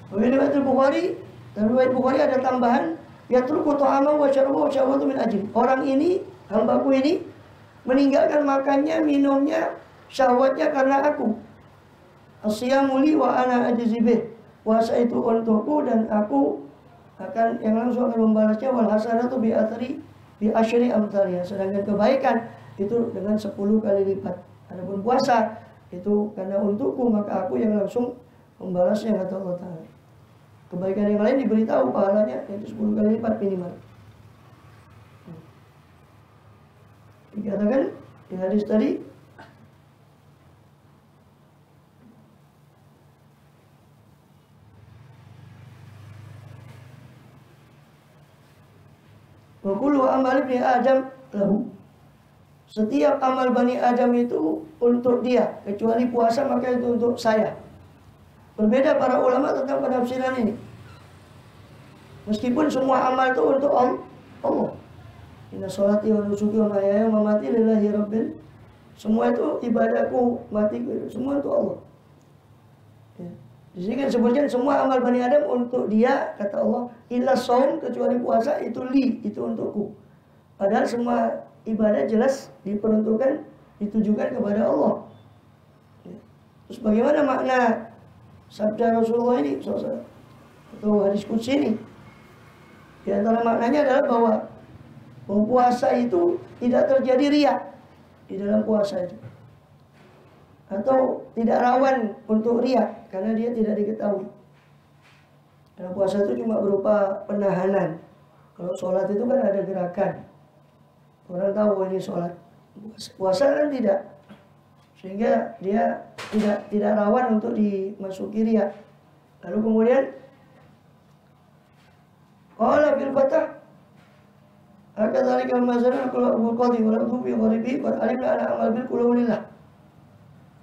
Riwayat Bukhari dan riwayat Bukhari ada tambahan, yatruku ta'ama wa syaraba wa syahwatu min ajli. Orang ini, hambaku ini, meninggalkan makannya, minumnya, syahwatnya karena aku. Asyamu li wa ana ajzi bih. Puasa itu untukku dan aku akan yang langsung akan membalasnya. Wal hasanatu bi asyri amthaliha. Sedangkan kebaikan itu dengan 10 kali lipat. Adapun puasa itu karena untukku, maka aku yang langsung membalasnya, kata Allah Ta'ala. Kebaikan yang lain diberitahu pahalanya yaitu 10 kali lipat minimal. Dikatakan di hadis tadi, kullu amal ibni Adam lahu. Setiap amal Bani Adam itu untuk dia, kecuali puasa maka itu untuk saya. Berbeda para ulama tentang penafsiran ini. Meskipun semua amal itu untuk Allah. Inna sholati wa nusuki wa mahyaya wa mamati lillahi rabbil. Semua itu ibadahku, matiku, semua untuk Allah. Ya. Di sini kan sebutkan semua amal Bani Adam untuk dia, kata Allah. Illa shaum, kecuali puasa, itu li, itu untukku. Padahal semua ibadah jelas diperuntukkan, ditujukan kepada Allah. Ya. Terus bagaimana makna sabda Rasulullah ini, atau hadis qudsi ini? Di antara maknanya adalah bahwa puasa itu tidak terjadi riya di dalam puasa itu, atau tidak rawan untuk riya karena dia tidak diketahui. Karena puasa itu cuma berupa penahanan. Kalau sholat itu kan ada gerakan, orang tahu ini sholat. Puasa kan tidak, sehingga dia tidak rawan untuk dimasuki riya. Lalu kemudian qala fil fatah akadzalika al-mazana qul qadi wa la tubi gharibi qad alimna ana amal bil qululillah.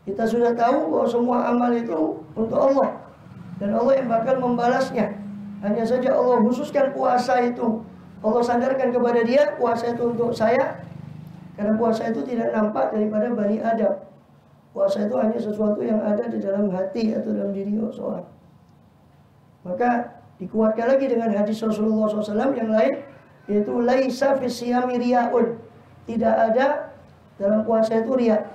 Kita sudah tahu bahwa semua amal itu untuk Allah dan Allah yang bakal membalasnya. Hanya saja Allah khususkan puasa itu, Allah sandarkan kepada dia, puasa itu untuk saya, karena puasa itu tidak nampak daripada Bani Adam. Puasa itu hanya sesuatu yang ada di dalam hati atau dalam diri seorang. Maka dikuatkan lagi dengan hadis Rasulullah SAW yang lain, yaitu laisa fi siyami riyaun. Tidak ada dalam puasa itu riya.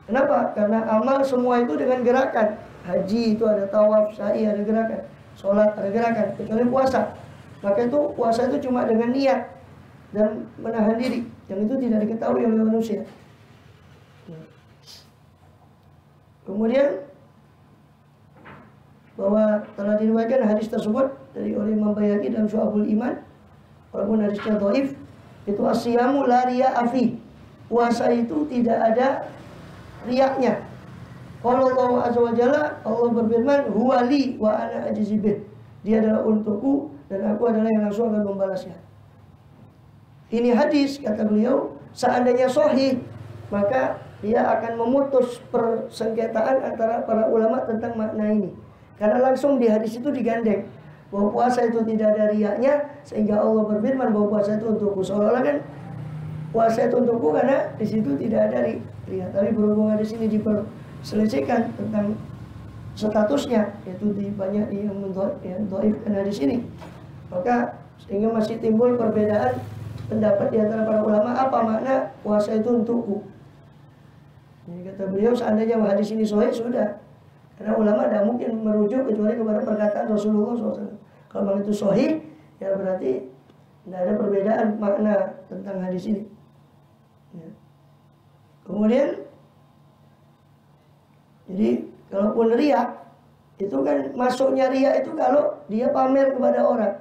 Kenapa? Karena amal semua itu dengan gerakan. Haji itu ada tawaf, sa'i ada gerakan, sholat ada gerakan, kecuali puasa. Maka itu puasa itu cuma dengan niat dan menahan diri, yang itu tidak diketahui oleh manusia. Kemudian bahwa telah diriwayatkan hadis tersebut dari oleh Imam Baihaqi dalam Syu'abul Iman, walaupun hadisnya dhaif, itu asyamu la riya'a fi. Puasa itu tidak ada riyaknya. Qala Allah azza wa jalla, Allah berfirman, huwa li wa ana ajzi bih. Dia adalah untukku dan aku adalah yang langsung akan membalasnya. Ini hadis, kata beliau, seandainya sahih, maka dia akan memutus persengketaan antara para ulama tentang makna ini. Karena langsung di hadis itu digandeng bahwa puasa itu tidak ada riyaknya, sehingga Allah berfirman bahwa puasa itu untukku. Seolah-olah kan puasa itu untukku karena di situ tidak ada riya. Tapi berhubung hadis ini diperselisihkan tentang statusnya, yaitu banyak yang mendhaifkan hadis ini, maka sehingga masih timbul perbedaan pendapat di antara para ulama apa makna puasa itu untukku. Jadi kata beliau, seandainya hadis ini sahih sudah, karena ulama tidak mungkin merujuk kecuali kepada perkataan Rasulullah SAW. Kalau memang itu sahih, ya berarti tidak ada perbedaan makna tentang hadis ini. Ya. Kemudian, jadi kalaupun riya, itu kan masuknya riya itu kalau dia pamer kepada orang.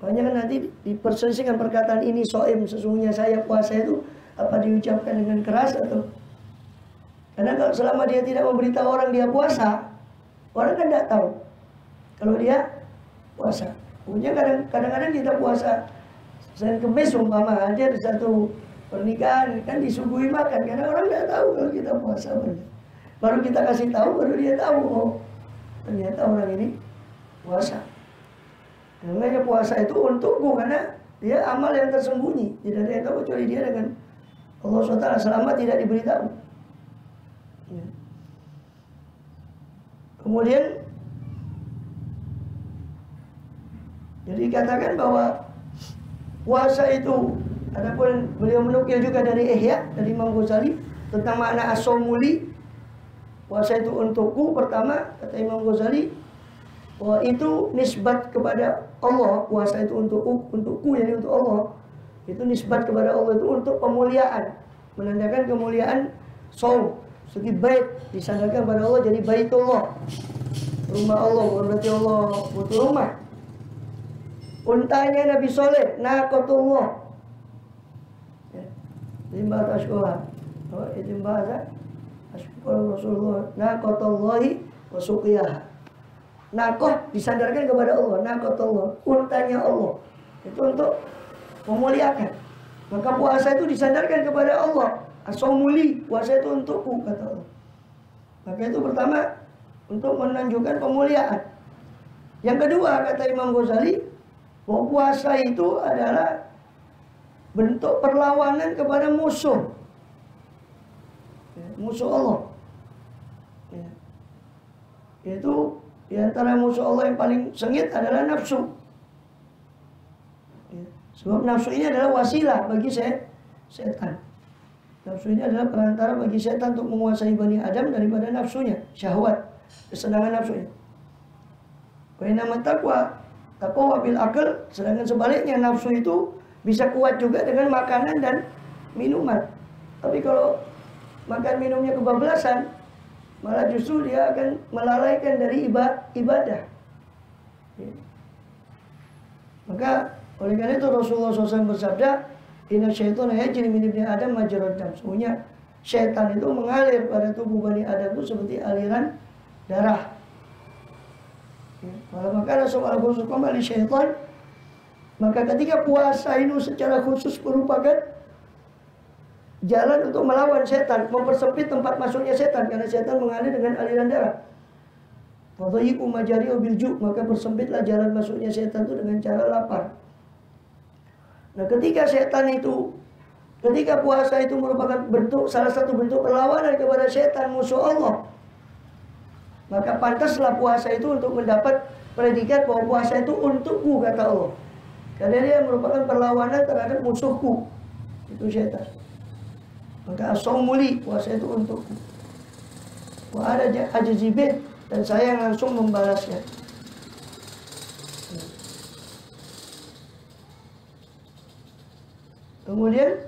Makanya kan nanti diperselisihkan perkataan ini soim, sesungguhnya saya puasa itu apa diucapkan dengan keras atau. Karena kalau selama dia tidak memberitahu orang dia puasa, orang kan tidak tahu kalau dia puasa. Kemudian kadang-kadang kita puasa Senin Kemis umpama aja di satu pernikahan kan disuguhi makan, karena orang tidak tahu kalau kita puasa. Baru kita kasih tahu, baru dia tahu, oh ternyata orang ini puasa. Namanya puasa itu untukku karena dia amal yang tersembunyi, tidak ada yang tahu kecuali dia dengan Allah SWT selama tidak diberitahu. Ya. Kemudian jadi dikatakan bahwa puasa itu, adapun beliau menukil juga dari Ihya, dari Imam Ghazali tentang makna as-shaumuli, puasa itu untukku. Pertama kata Imam Ghazali bahwa itu nisbat kepada Allah. Puasa itu untukku yani untuk Allah. Itu nisbat kepada Allah itu untuk pemuliaan, menandakan kemuliaan shaum. Segi bait disandarkan pada Allah jadi baitullah, rumah Allah, bukan berarti Allah butuh rumah. Untanya Nabi Soleh, naqatullah. Jadi bahasa Ashkoha, itu bahasa Ashkoha Rasulullah, naqatullahi wa suqiyah. Naqah disandarkan kepada Allah, naqatullah, untanya Allah. Itu untuk memuliakan. Maka puasa itu disandarkan kepada Allah. As-saumuli, puasa itu untukku, kata Allah. Maka itu pertama untuk menunjukkan pemuliaan. Yang kedua, kata Imam Ghazali, bahwa puasa itu adalah bentuk perlawanan kepada musuh. Musuh Allah. Yaitu di antara musuh Allah yang paling sengit adalah nafsu. Sebab nafsu ini adalah wasilah bagi setan. Nafsu ini adalah perantara bagi setan untuk menguasai Bani Adam daripada nafsunya, syahwat, kesenangan nafsunya. Bainama taqwa bil akal, sedangkan sebaliknya nafsu itu bisa kuat juga dengan makanan dan minuman. Tapi kalau makan minumnya kebablasan, malah justru dia akan melalaikan dari ibadah. Maka oleh karena itu Rasulullah SAW bersabda, inna syaitana yajri min ibni Adam majrad dam. Sesungguhnya syaitan itu mengalir pada tubuh Bani Adam itu seperti aliran darah. Kalau maka Rasulullah khusus kembali syaitan, maka ketika puasa itu secara khusus merupakan jalan untuk melawan setan, mempersempit tempat masuknya setan, karena setan mengalir dengan aliran darah. Fadhayiqu majari'u bilju', maka persempitlah jalan masuknya setan itu dengan cara lapar. Nah, ketika puasa itu merupakan salah satu bentuk perlawanan kepada setan, musuh Allah, maka pantaslah puasa itu untuk mendapat predikat bahwa puasa itu untukku, kata Allah. Karena dia merupakan perlawanan terhadap musuhku, itu setan. Maka as-saumuli, puasa itu untukku. Wa ada ajzibih, dan saya yang langsung membalasnya. Kemudian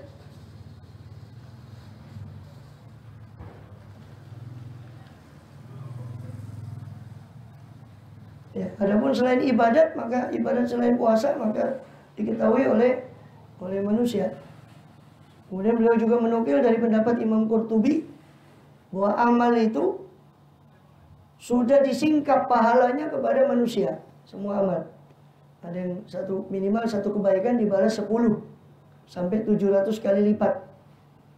adapun selain ibadat, maka ibadat selain puasa maka diketahui oleh manusia. Kemudian beliau juga menukil dari pendapat Imam Qurtubi bahwa amal itu sudah disingkap pahalanya kepada manusia. Semua amal, ada yang minimal satu kebaikan dibalas 10 sampai 700 kali lipat,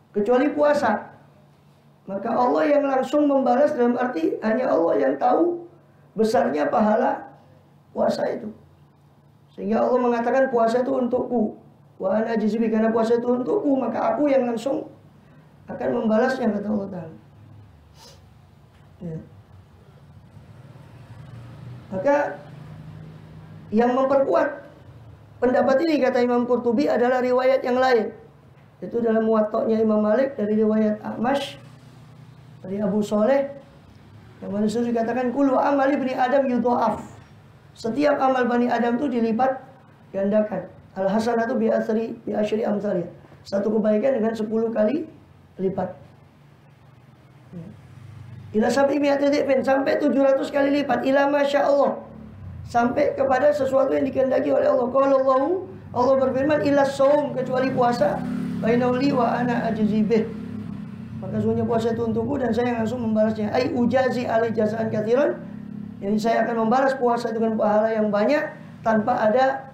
kecuali puasa. Maka Allah yang langsung membalas, dalam arti hanya Allah yang tahu besarnya pahala puasa itu. Sehingga Allah mengatakan puasa itu untukku. Wa ana ajzibi, karena puasa itu untukku, maka aku yang langsung akan membalasnya, kata Allah Ta'ala. Maka yang memperkuat pendapat ini, kata Imam Qurtubi, adalah riwayat yang lain. Itu dalam Muwatta'nya Imam Malik dari riwayat A'mash dari Abu Soleh, yang mana disitu dikatakan kullu amali bani Adam yudha'af. Setiap amal Bani Adam itu dilipat gandakan. Al-hasanatu bi asyri amsalih. Satu kebaikan dengan 10 kali lipat. Ila sab'i mi'ati dhifin, sampai 700 kali lipat. Ila masya Allah, sampai kepada sesuatu yang dikehendaki oleh Allah. Kalau Allah berfirman, ila saum, kecuali puasa, bainauli wa ana ajzibih, maka sesungguhnya puasa itu untukku dan saya langsung membalasnya. Ai ujazi alai jazaan katsiran, jadi saya akan membalas puasa dengan pahala yang banyak tanpa ada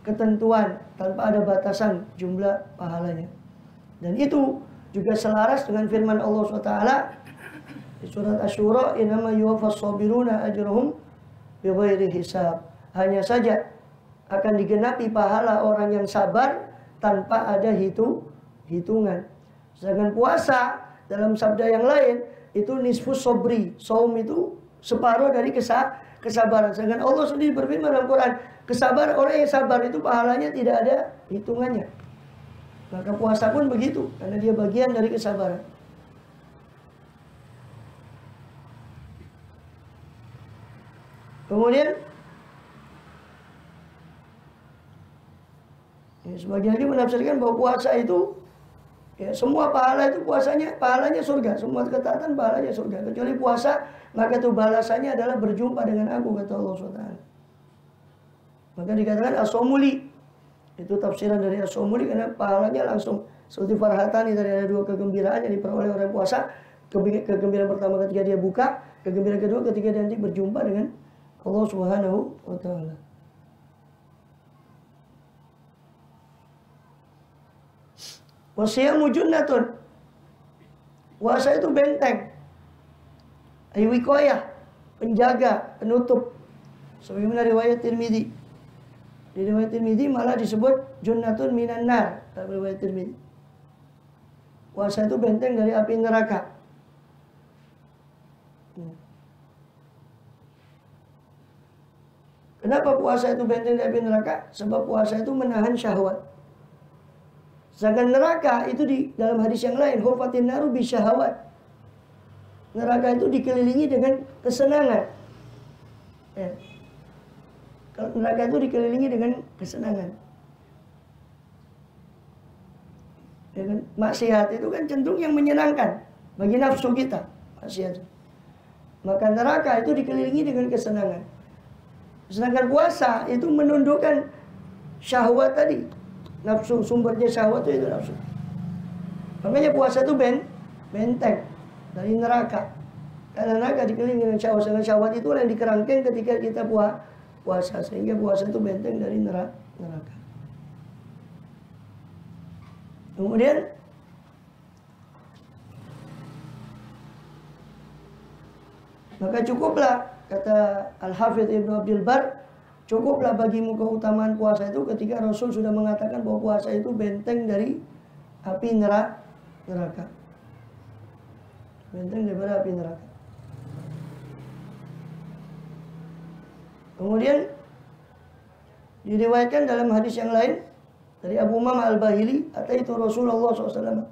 ketentuan, tanpa ada batasan jumlah pahalanya. Dan itu juga selaras dengan firman Allah SWT di surat Asy-Syura, innama yuwaffas sabiruna ajrahum bighairi hisab. Hanya saja akan digenapi pahala orang yang sabar tanpa ada hitungan. Sedangkan puasa dalam sabda yang lain itu nisfus sobri, saum itu separuh dari kesabaran. Sedangkan Allah sendiri berfirman dalam Quran, kesabaran, orang yang sabar itu pahalanya tidak ada hitungannya. Maka puasa pun begitu, karena dia bagian dari kesabaran. Kemudian sebagian lagi menafsirkan bahwa puasa itu semua pahala itu pahalanya surga, semua ketaatan pahalanya surga, kecuali puasa, maka itu balasannya adalah berjumpa dengan aku, kata Allah SWT. Maka dikatakan as-saumuli, itu tafsiran dari as-saumuli, karena pahalanya langsung seperti farhatani, tadi ada 2 kegembiraan yang diperoleh orang puasa. Kegembiraan pertama ketika dia buka, kegembiraan kedua ketika dia nanti berjumpa dengan Allah Subhanahu wa Ta'ala. Wasiyamu junnatun. Puasa itu benteng. Wiqayah, penjaga, penutup. Sebagaimana riwayat Tirmidzi. Di riwayat Tirmidzi malah disebut junnatun minan nar. Dalam riwayat Tirmidzi. Puasa itu benteng dari api neraka. Kenapa puasa itu benteng dari api neraka? Sebab puasa itu menahan syahwat. Sedangkan neraka itu di dalam hadis yang lain, hufatin naru bisyahawat. Neraka itu dikelilingi dengan kesenangan. Ya. Kalau neraka itu dikelilingi dengan kesenangan. Ya kan? Maksiat itu kan cenderung yang menyenangkan bagi nafsu kita. Maksiat. Maka neraka itu dikelilingi dengan kesenangan. Sedangkan puasa itu menundukkan syahwat tadi. Nafsu, sumbernya syahwat itu nafsu. Makanya puasa itu benteng dari neraka. Karena neraka dikelilingi dengan syahwat. Sedangkan syahwat itu yang dikerangkeng ketika kita puasa. Sehingga puasa itu benteng dari neraka. Kemudian maka cukuplah, kata Al-Hafidz Ibnu Abdul Bar, cukuplah bagimu keutamaan puasa itu ketika Rasul sudah mengatakan bahwa puasa itu benteng dari api neraka. Benteng daripada api neraka. Kemudian diriwayatkan dalam hadis yang lain dari Abu Umamah Al-Bahili, ataitu Rasulullah SAW.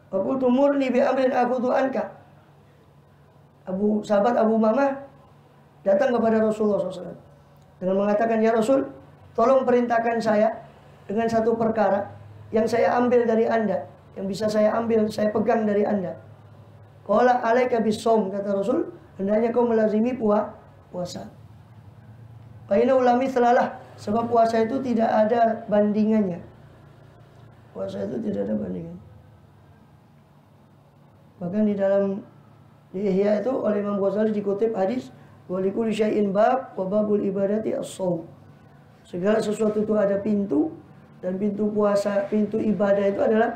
Qultu murni bi amrin akhudhu anka. Sahabat Abu Umamah datang kepada Rasulullah SAW dengan mengatakan, ya Rasul, tolong perintahkan saya dengan satu perkara yang saya ambil dari Anda, yang bisa saya ambil, saya pegang dari Anda. Qala alaika bis-shaum, kata Rasul, hendaknya kau melazimi puasa. Fa inna ulami selalah, sebab puasa itu tidak ada bandingannya. Puasa itu tidak ada bandingannya. Bahkan di Ihya itu oleh Imam Ghazali dikutip hadis, wa likulli syai'in bab wa babul ibadati as-shaum. Segala sesuatu itu ada pintu, dan pintu puasa, pintu ibadah itu adalah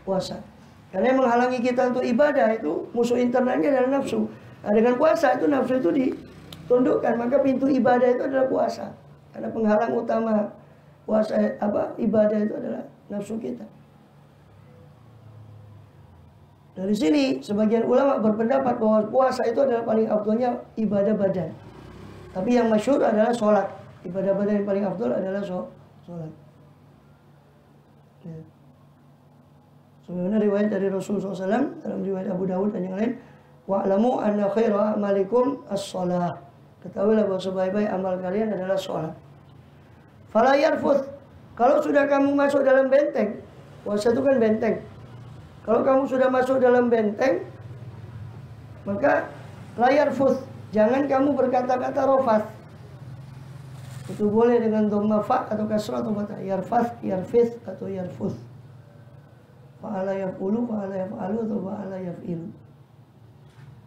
puasa. Karena yang menghalangi kita untuk ibadah itu musuh internalnya adalah nafsu. Nah, dengan puasa itu nafsu itu ditundukkan, maka pintu ibadah itu adalah puasa. Karena penghalang utama puasa ibadah itu adalah nafsu kita. Dari sini sebagian ulama berpendapat bahwa puasa itu adalah paling afdalnya ibadah badan. Tapi yang masyhur adalah sholat. Ibadah badan yang paling afdal adalah sholat. Ya. Sebagaimana riwayat dari Rasulullah SAW dalam riwayat Abu Dawud dan yang lain, wa'lamu anna khaira amalikum as-shalah. Ketahuilah bahwa sebaik-baik amal kalian adalah sholat. Fala yarfuth. Kalau sudah kamu masuk dalam benteng, puasa itu kan benteng. Kalau kamu sudah masuk dalam benteng, maka la yarfuth. Jangan kamu berkata-kata rofath. Itu boleh dengan dhamma fa atau kasrah atau fathah. Yarfath, yarfith atau yarfuth. Fa'ala yaf'ulu, fa'ala yaf'alu atau fa'ala yaf'ilu.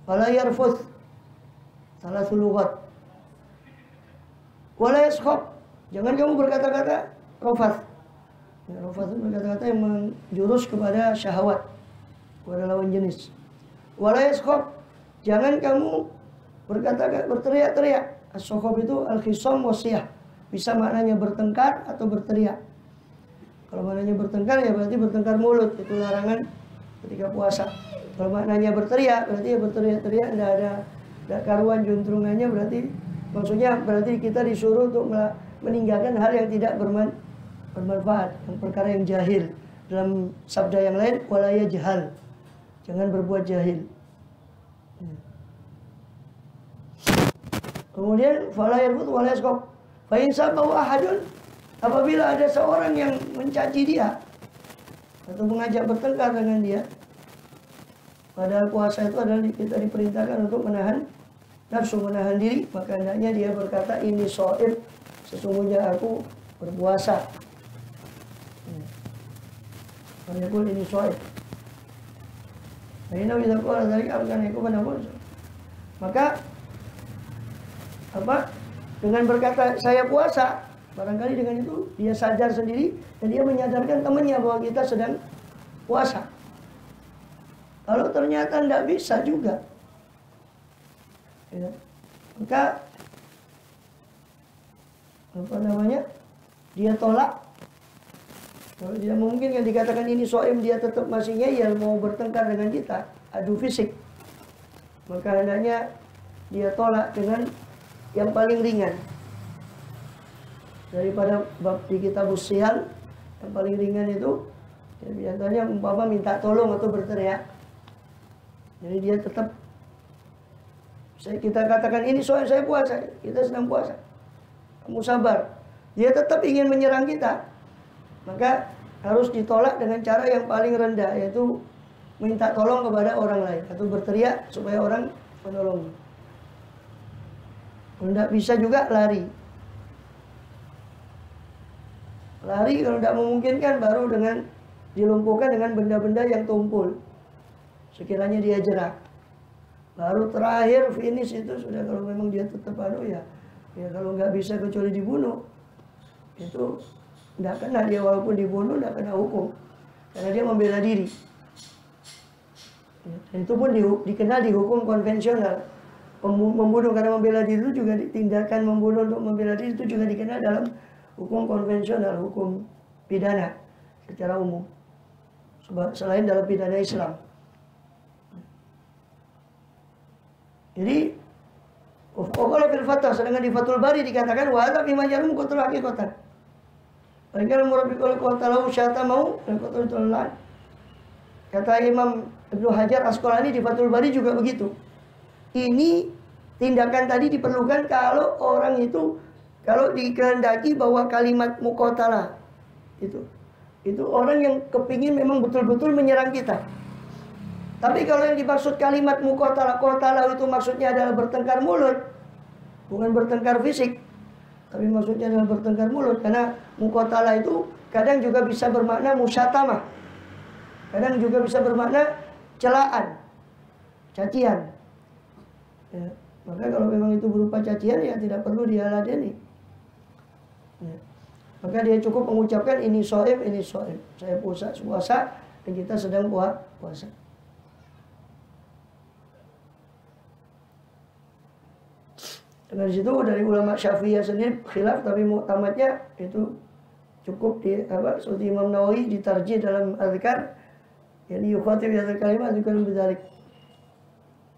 Fala yarfuth. Salah suluhat. Wala yaskhab. Jangan kamu berkata-kata rofath. Ya, rofath itu berkata-kata yang menjurus kepada syahwat, kepada lawan jenis. Wala yaskhab. Jangan kamu berteriak-teriak. As-sakhab itu al-khisam wasiyah. Bisa maknanya bertengkar atau berteriak. Kalau maknanya bertengkar ya berarti bertengkar mulut, itu larangan ketika puasa. Kalau maknanya berteriak, berarti ya berteriak-teriak, tidak ada karuan juntrungannya, maksudnya berarti kita disuruh untuk meninggalkan hal yang tidak bermanfaat, yang perkara yang jahil. Dalam sabda yang lain, wala yajhal. Jangan berbuat jahil. Kemudian fala yarfut wala yasqab. Fa in sabahu ahadun, apabila ada seorang yang mencaci dia atau mengajak bertengkar dengan dia, padahal puasa itu adalah kita diperintahkan untuk menahan nafsu, menahan diri, maka hendaknya dia berkata, ini shaim, sesungguhnya aku berpuasa. Walaupun ini shaim. Ini bisa keluar dari akan aku menabur. Maka dengan berkata saya puasa, barangkali dengan itu dia sadar sendiri Dan dia menyadarkan temannya bahwa kita sedang puasa. Kalau ternyata tidak bisa juga, ya, maka apa namanya, dia tolak. Kalau dia mungkin yang dikatakan ini soim, dia tetap masih ngeyel mau bertengkar dengan kita, adu fisik, maka hendaknya dia tolak dengan yang paling ringan daripada bab di kitab usial. Yang paling ringan itu ya, biasanya umpama minta tolong atau berteriak. Jadi dia tetap, kita katakan ini soim, saya puasa, kita sedang puasa, kamu sabar. Dia tetap ingin menyerang kita, maka harus ditolak dengan cara yang paling rendah, yaitu minta tolong kepada orang lain atau berteriak supaya orang menolong. Kalau tidak bisa juga lari. Lari kalau tidak memungkinkan baru dengan dilumpuhkan dengan benda-benda yang tumpul. Sekiranya dia jerak, baru terakhir finish itu sudah. Kalau memang dia tetap ya kalau nggak bisa kecuali dibunuh, itu tidak kena dia, walaupun dibunuh tidak kena hukum karena dia membela diri. Dan itu pun dikenal di hukum konvensional. Membunuh karena membela diri itu juga, tindakan membunuh untuk membela diri itu juga dikenal dalam hukum konvensional, hukum pidana secara umum, selain dalam pidana Islam. Jadi kalau fil Fathah, sedangkan di Fathul Bari dikatakan wa hadza fi majalum qutul haqiqatan. Bagaimana murabi kalau kata lau syata mau dan qutul tulan. Kata Imam Ibnu Hajar Asqalani di Fathul Bari juga begitu. Ini tindakan tadi diperlukan kalau orang itu, kalau dikehendaki bahwa kalimat muqatalah itu orang yang kepingin memang betul-betul menyerang kita. Tapi kalau yang dimaksud kalimat muqatalah, itu maksudnya adalah bertengkar mulut, bukan bertengkar fisik, tapi maksudnya adalah bertengkar mulut. Karena muqatalah itu kadang juga bisa bermakna musyatamah, kadang juga bisa bermakna celaan, cacian. Ya, maka kalau memang itu berupa cacian, ya tidak perlu dihaladeni. Ya, maka dia cukup mengucapkan ini soim, saya puasa, dan kita sedang puasa. Dan di situ dari ulama Syafi'iyah sendiri khilaf, tapi muktamadnya itu cukup seperti Imam Nawawi ditarjih dalam Azkar, yani yukhatib hadal kalimat dzikran bidzalik.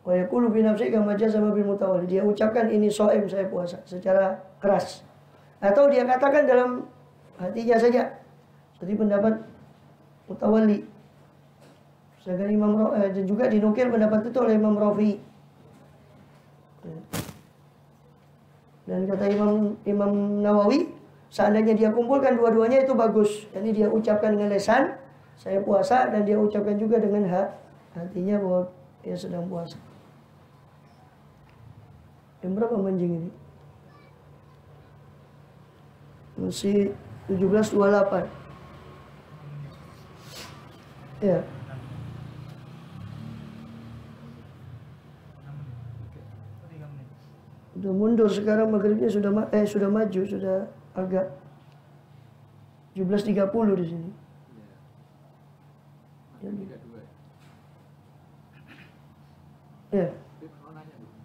Wa yaqulu bi nafsihi kama jazama bil mutawalli. Dia ucapkan ini shaim, saya puasa, secara keras. Atau dia katakan dalam hatinya saja, seperti pendapat Mutawalli. Sedangkan dan juga dinukil pendapat itu oleh Imam Rafi'i. Dan kata Imam Nawawi, seandainya dia kumpulkan dua-duanya itu bagus. Jadi dia ucapkan dengan lisan, saya puasa, dan dia ucapkan juga dengan hatinya bahwa dia sedang puasa. Yang berapa manjing ini? Masih 17.28. Ya. Udah mundur sekarang, maghribnya sudah maju, sudah agak 17.30 di sini. Ya.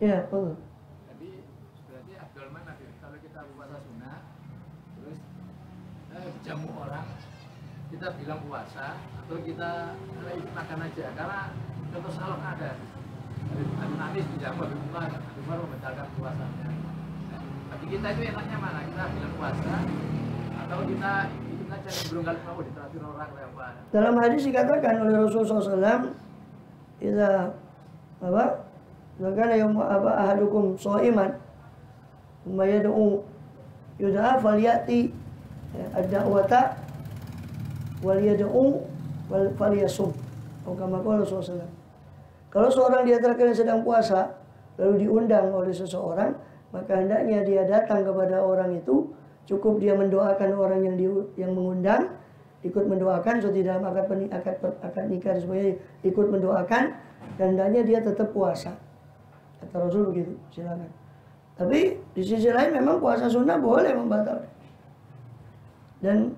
Ya, betul. Jadi berarti Abdul mana kalau kita puasa sunnah, terus jamu orang, kita bilang puasa, atau kita makan aja, karena contoh salon ada. Nanti dijamu di rumah, baru membatalkan puasanya. Bagi kita itu enaknya mana? Kita bilang puasa, atau kita ikut aja sebelum kali mau diterapi orang yang puasa. Dalam hadis dikatakan oleh Rasulullah SAW, Maka ahadukum sha'iman thumma yad'u yud'a falyati ad-da'wata wal yad'u wal falyasum. Kama qala Rasulullah. Kalau seorang di antara kalian sedang puasa lalu diundang oleh seseorang, maka hendaknya dia datang kepada orang itu, cukup dia mendoakan orang yang mengundang, ikut mendoakan seperti dalam akad nikah semuanya, ikut mendoakan, dan hendaknya dia tetap puasa. Kata Rasul begitu, silakan. Tapi di sisi lain memang puasa sunnah boleh membatalkan. Dan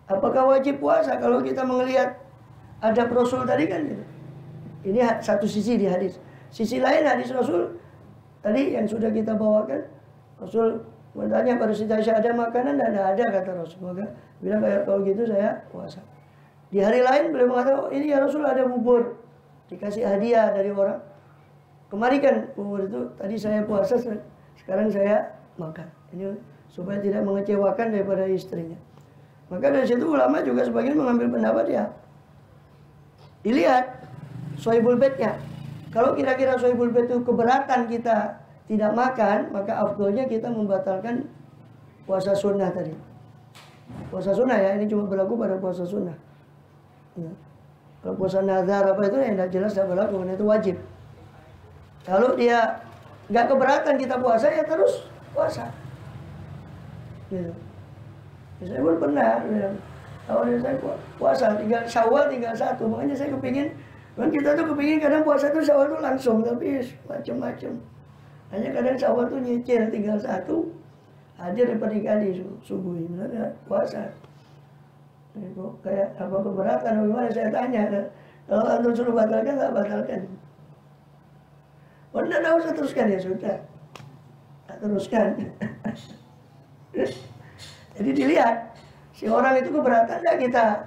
Apakah wajib puasa kalau kita melihat ada Rasul tadi kan gitu. Ini satu sisi di hadis. Sisi lain hadis Rasul tadi yang sudah kita bawakan, Rasul bertanya pada Siti Aisyah, ada makanan? Dan ada, kata Rasul. Maka bilang kalau gitu saya puasa. Di hari lain beliau mengatakan, ini ya Rasul ada bubur, dikasih hadiah dari orang. Kemarin kan bubur itu tadi saya puasa, sekarang saya makan. Ini supaya tidak mengecewakan daripada istrinya. Maka dari situ ulama juga sebagian mengambil pendapat ya, dilihat Sohibul Baitnya. Kalau kira-kira Sohibul Bait itu keberatan kita tidak makan, maka afdolnya kita membatalkan puasa sunnah tadi. Puasa sunnah ya, ini cuma berlaku pada puasa sunnah. Ya. Kalau puasa nazar apa itu yang tidak jelas tidak berlaku, karena itu wajib. Kalau dia nggak keberatan kita puasa, ya terus puasa. Gitu. Ya, saya pun pernah bilang, awalnya saya puasa tinggal Syawal tinggal 1, makanya saya kepingin. Kan kita tuh kepingin kadang puasa tuh Syawal tuh langsung, tapi macam-macam. Hanya kadang Syawal tuh nyicil tinggal 1, hadir di pernikahan subuh ini, puasa. Nah, kok kayak apa keberatan, bagaimana saya tanya. Kalau antum suruh batalkan, nggak batalkan. Oh, enggak usah teruskan, ya sudah. Tak teruskan. Jadi dilihat, si orang itu keberatan nggak kita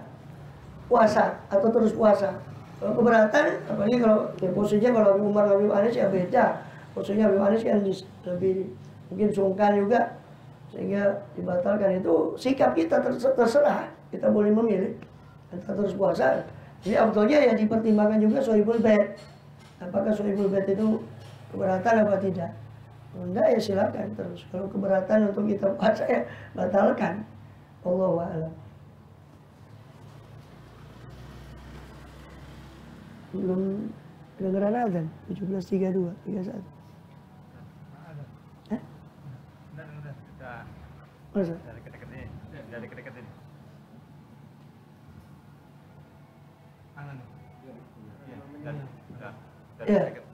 puasa atau terus puasa. Kalau keberatan, apalagi kalau ya posisinya kalau Umar Habib Anis ya beda. Posisinya Habib Anis kan lebih mungkin sungkan juga, sehingga dibatalkan. Itu sikap kita terserah, kita boleh memilih kita terus puasa. Jadi abdulnya ya dipertimbangkan juga Sohibul Bait. Apakah Sohibul Bait itu keberatan apa tidak? Kalau enggak ya silakan terus. Kalau keberatan untuk kita puasa ya batalkan. Wallahu a'lam. Belum kedengeran azan 17.32 31. Hah? Udah. Masa? Dari deket ini. Dari deket ini. Angan. Iya, dari Ya. deket.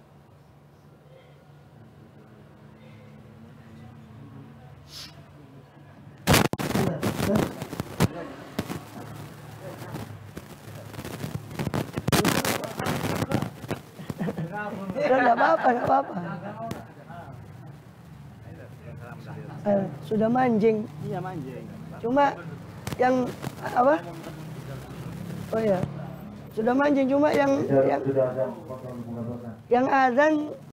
Enggak apa-apa, enggak apa-apa. Sudah mancing. Iya, mancing. Cuma yang apa? Oh ya. Sudah mancing cuma yang azan